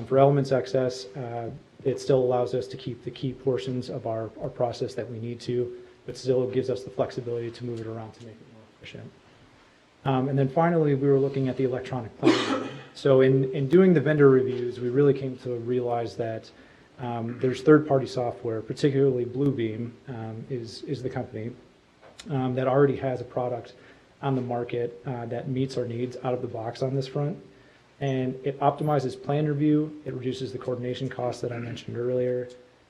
For Elements XS, it still allows us to keep the key portions of our process that we need to, but still gives us the flexibility to move it around to make it more efficient. And then finally, we were looking at the electronic planning. So in doing the vendor reviews, we really came to realize that there's third-party software, particularly Bluebeam is the company, that already has a product on the market that meets our needs out of the box on this front. And it optimizes plan review, it reduces the coordination costs that I mentioned earlier,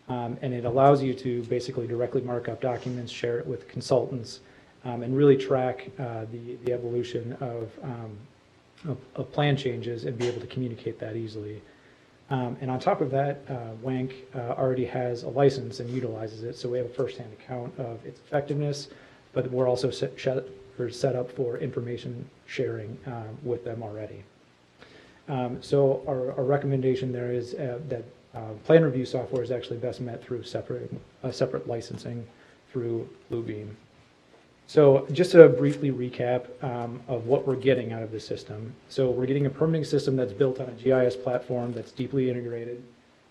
and it allows you to basically directly mark up documents, share it with consultants, and really track the evolution of plan changes and be able to communicate that easily. And on top of that, WANC already has a license and utilizes it, so we have a firsthand account of its effectiveness, but we're also set up for information sharing with them already. So our recommendation there is that plan review software is actually best met through separate licensing through Bluebeam. So just to briefly recap of what we're getting out of the system. So we're getting a permitting system that's built on a GIS platform that's deeply integrated.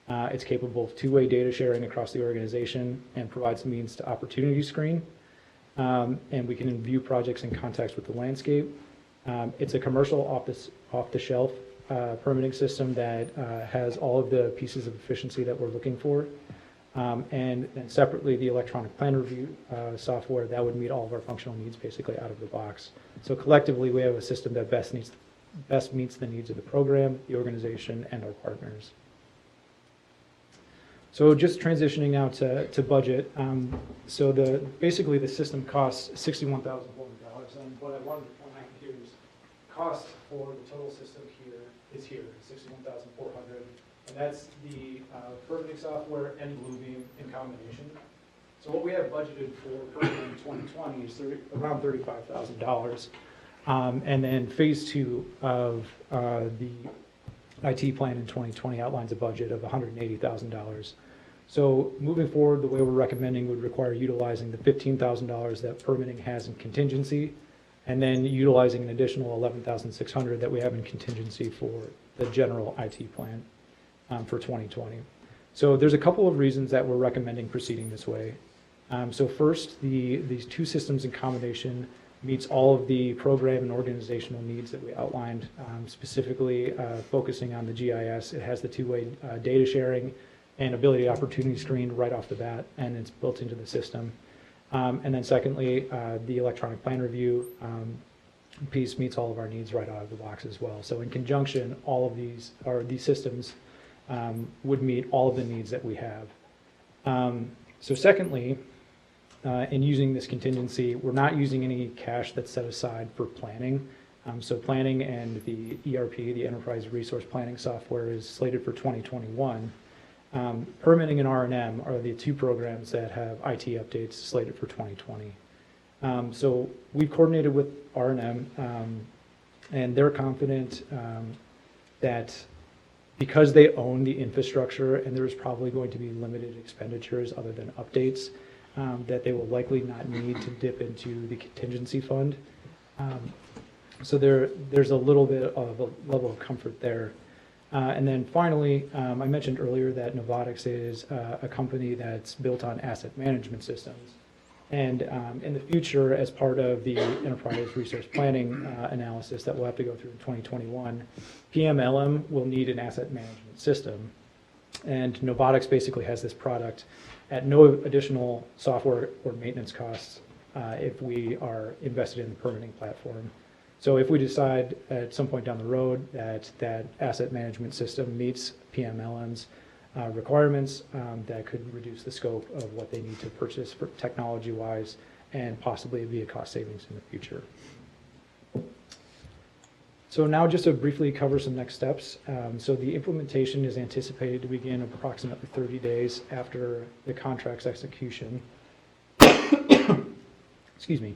It's capable of 2-way data sharing across the organization and provides means to opportunity screen. And we can view projects in context with the landscape. It's a commercial off-the-shelf permitting system that has all of the pieces of efficiency that we're looking for. And then separately, the electronic plan review software that would meet all of our functional needs basically out of the box. So collectively, we have a system that best meets the needs of the program, the organization, and our partners. So just transitioning now to budget. So basically the system costs $61,400, and what I wanted to point out here is cost for the total system is here, $61,400. And that's the permitting software and Bluebeam in combination. So what we have budgeted for permitting in 2020 is around $35,000. And then phase 2 of the IT plan in 2020 outlines a budget of $180,000. So moving forward, the way we're recommending would require utilizing the $15,000 that permitting has in contingency, and then utilizing an additional $11,600 that we have in contingency for the general IT plan for 2020. So there's a couple of reasons that we're recommending proceeding this way. So first, these two systems in combination meets all of the program and organizational needs that we outlined, specifically focusing on the GIS. It has the two-way data sharing and ability opportunity screen right off the bat, and it's built into the system. And then secondly, the electronic plan review piece meets all of our needs right out of the box as well. So in conjunction, all of these systems would meet all of the needs that we have. So secondly, in using this contingency, we're not using any cash that's set aside for planning. So planning and the ERP, the Enterprise Resource Planning software, is slated for 2021. Permitting and R&M are the two programs that have IT updates slated for 2020. So we've coordinated with R&M, and they're confident that because they own the infrastructure and there's probably going to be limited expenditures other than updates, that they will likely not need to dip into the contingency fund. So there's a little bit of a level of comfort there. And then finally, I mentioned earlier that Novatics is a company that's built on asset management systems. And in the future, as part of the enterprise resource planning analysis that we'll have to go through in 2021, PMLM will need an asset management system. And Novatics basically has this product at no additional software or maintenance costs if we are invested in the permitting platform. So if we decide at some point down the road that that asset management system meets PMLM's requirements, that could reduce the scope of what they need to purchase for technology-wise and possibly be a cost savings in the future. So now just to briefly cover some next steps. So the implementation is anticipated to begin approximately 30 days after the contract's execution. Excuse me.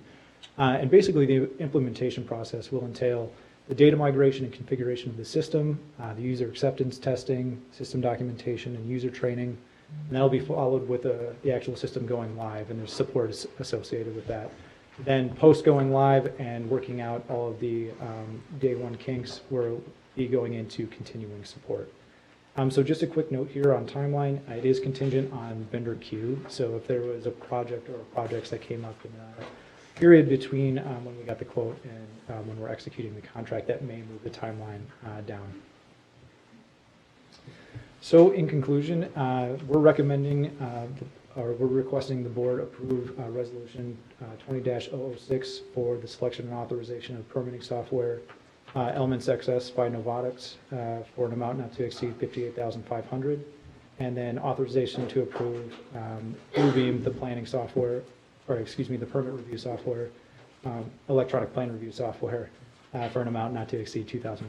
And basically the implementation process will entail the data migration and configuration of the system, the user acceptance testing, system documentation, and user training. And that'll be followed with the actual system going live, and there's support associated with that. Then post going live and working out all of the day one kinks, we'll be going into continuing support. So just a quick note here on timeline, it is contingent on vendor queue. So if there was a project or projects that came up in the period between when we got the quote and when we're executing the contract, that may move the timeline down. So in conclusion, we're recommending we're requesting the board approve resolution 20-006 for the selection and authorization of permitting software Elements XS by Novatics for an amount not to exceed $58,500, and then authorization to approve Bluebeam, the planning software, or excuse me, the permit review software, electronic plan review software for an amount not to exceed $2,900.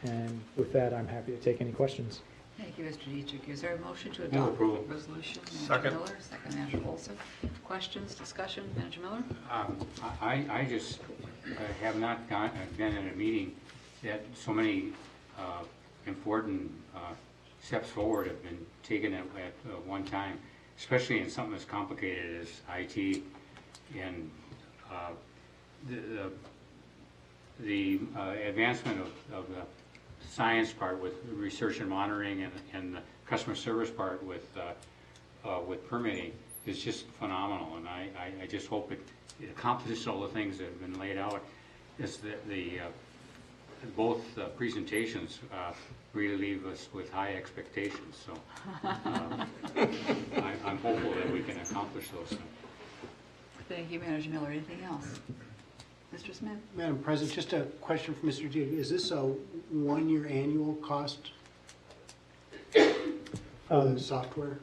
And with that, I'm happy to take any questions. Thank you, Mr. Dietrich. Is there a motion to Move adopt the approval. resolution? Manager Second. Miller, second, Manager Olson. Questions, discussion, Manager Miller? I just have not been in a meeting that so many important steps forward have been taken at one time, especially in something as complicated as IT and the advancement of the science part with research and monitoring and the customer service part with permitting is just phenomenal, and I just hope it accomplishes all the things that have been laid out. Is that both presentations really leave us with high expectations, so I'm hopeful that we can accomplish those things. Thank you, Manager Miller. Anything else? Mr. Smith? Madam President, just a question for Mr. Dietrich. Is this a one-year annual cost for the software?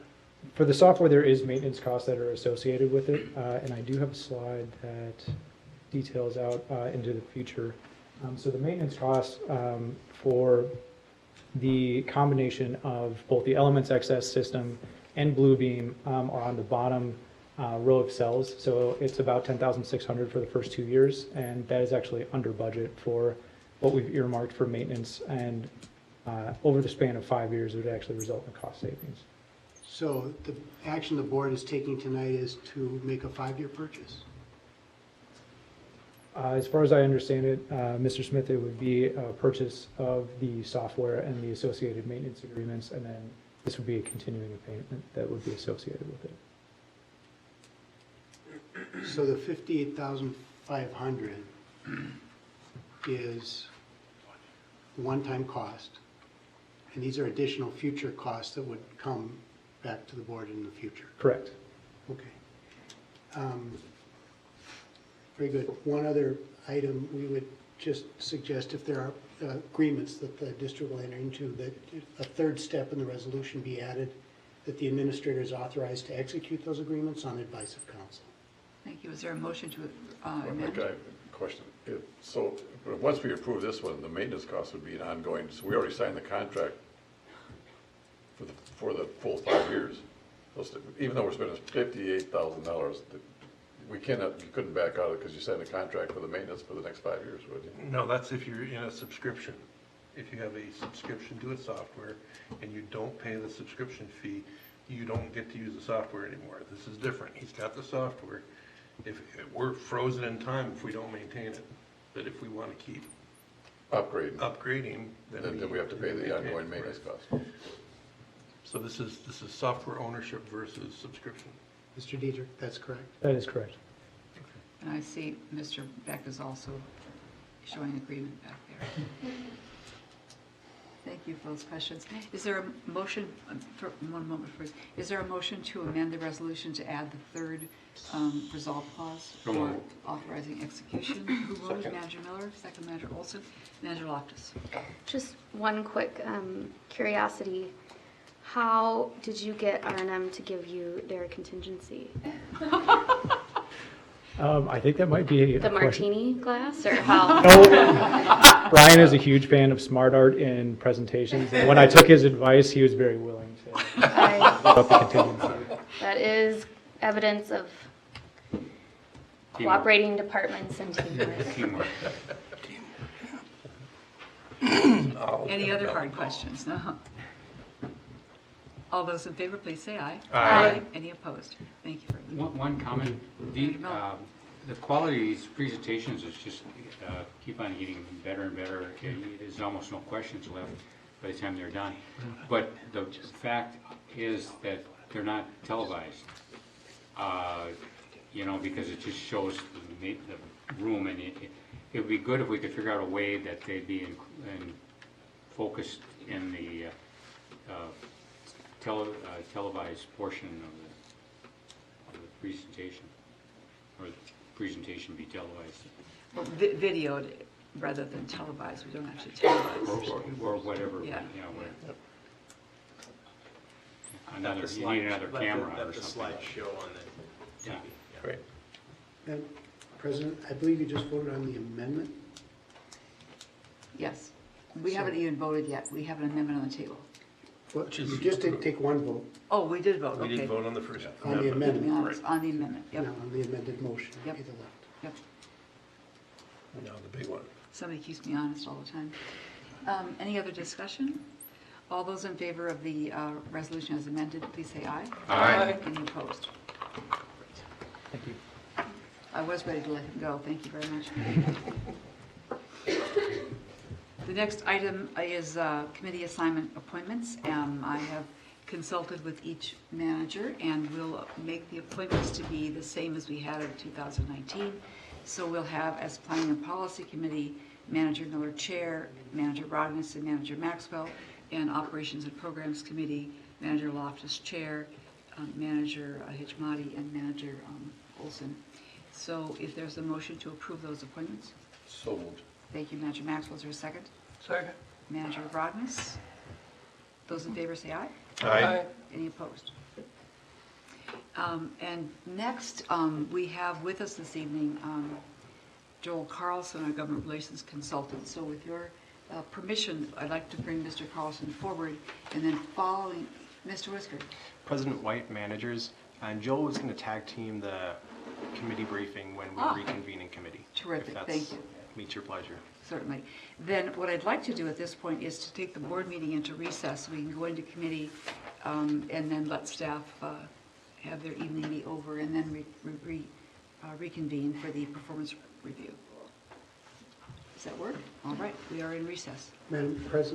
For the software, there is maintenance costs that are associated with it, and I do have a slide that details out into the future. So the maintenance costs for the combination of both the Elements XS system and Bluebeam are on the bottom row of cells. So it's about 10,600 for the first 2 years, and that is actually under budget for what we've earmarked for maintenance. And over the span of 5 years, it would actually result in cost savings. So the action the board is taking tonight is to make a 5-year purchase? As far as I understand it, Mr. Smith, it would be a purchase of the software and the associated maintenance agreements, and then this would be a continuing payment that would be associated with it. So the 58,500 is one-time cost, and these are additional future costs that would come back to the board in the future. Correct. Okay. Very good. One other item we would just suggest, if there are agreements that the district will enter into, that a third step in the resolution be added, that the administrator is authorized to execute those agreements on advice of council. Thank you. Is there a motion to Mike, amend? I have a question. But once we approve this one, the maintenance cost would be an ongoing, so we already signed the contract for the full 5 years. Even though we're spending $58,000, you couldn't back out of it because you signed a contract for the maintenance for the next 5 years, would you? No, that's if you're in a subscription. If you have a subscription to a software and you don't pay the subscription fee, you don't get to use the software anymore. This is different. He's got the software. If we're frozen in time if we don't maintain it, but if we want to keep upgrading, Then we have to pay the ongoing maintenance cost. So this is software ownership versus subscription. Mr. Dietrich, that's correct? That is correct. And I see Mr. Beck is also showing agreement back there. Thank you for those questions. Is there a motion, for one moment first, is there a motion to amend the resolution to add the third resolve clause So for moved. authorizing execution? Who moved? Second. Manager Miller, second Manager Olson, Manager Loftus. Just one quick curiosity. How did you get R&M to give you their contingency? I think that might be a The question. martini glass, or how? No, Brian is a huge fan of smart art in presentations, and when I took his advice, he was very willing to about the contingency. That is evidence of cooperating departments and teamwork. Teamwork. Any other hard questions? No. All those in favor, please say aye. Aye. Any opposed? Thank you very much. One comment, the quality of these presentations is just keep on getting better and better. There's almost no questions left by the time they're done. But the fact is that they're not televised, because it just shows the room, and it would be good if we could figure out a way that they'd be focused in the televised portion of the presentation, or the presentation be televised, Well, videoed rather than televised. We don't actually televise. or whatever. Yeah. You need another camera or Let the something. slide show on the TV. Great. And President, I believe you just voted on the amendment. Yes. We haven't even voted yet. We have an amendment on the table. Well, you just did take one vote Oh, we did vote, We okay. did vote on the first on the amendment. amendment. On the amendment, Now, yep, on the amended motion, Yep. either left. yep. Now the big one. Somebody keeps me honest all the time. Any other discussion? All those in favor of the resolution as amended, please say aye. Aye. Any opposed? Thank you. I was ready to let him go. Thank you very much. The next item is committee assignment appointments. I have consulted with each manager, and we'll make the appointments to be the same as we had in 2019. So we'll have, as Planning and Policy Committee, Manager Miller Chair, Manager Rogness and Manager Maxwell, and Operations and Programs Committee, Manager Loftus Chair, Manager Hitchmati, and Manager Olson. So if there's a motion to approve those appointments. So moved. Thank you, Manager Maxwell. Is there a second? Second. Manager Rogness. Those in favor say aye. Aye. Any opposed? And next, we have with us this evening Joel Carlson, our Government Relations Consultant. So with your permission, I'd like to bring Mr. Carlson forward, and then following, Mr. Whisker. President White, managers, And Joel was going to tag team the committee briefing when we reconvene in committee. Terrific, if that's thank you. Meets your pleasure. Certainly. Then what I'd like to do at this point is to take the board meeting into recess, so we can go into committee, and then let staff have their evening be over, and then reconvene for the performance review. Does that work? All right, we are in recess. Madam President?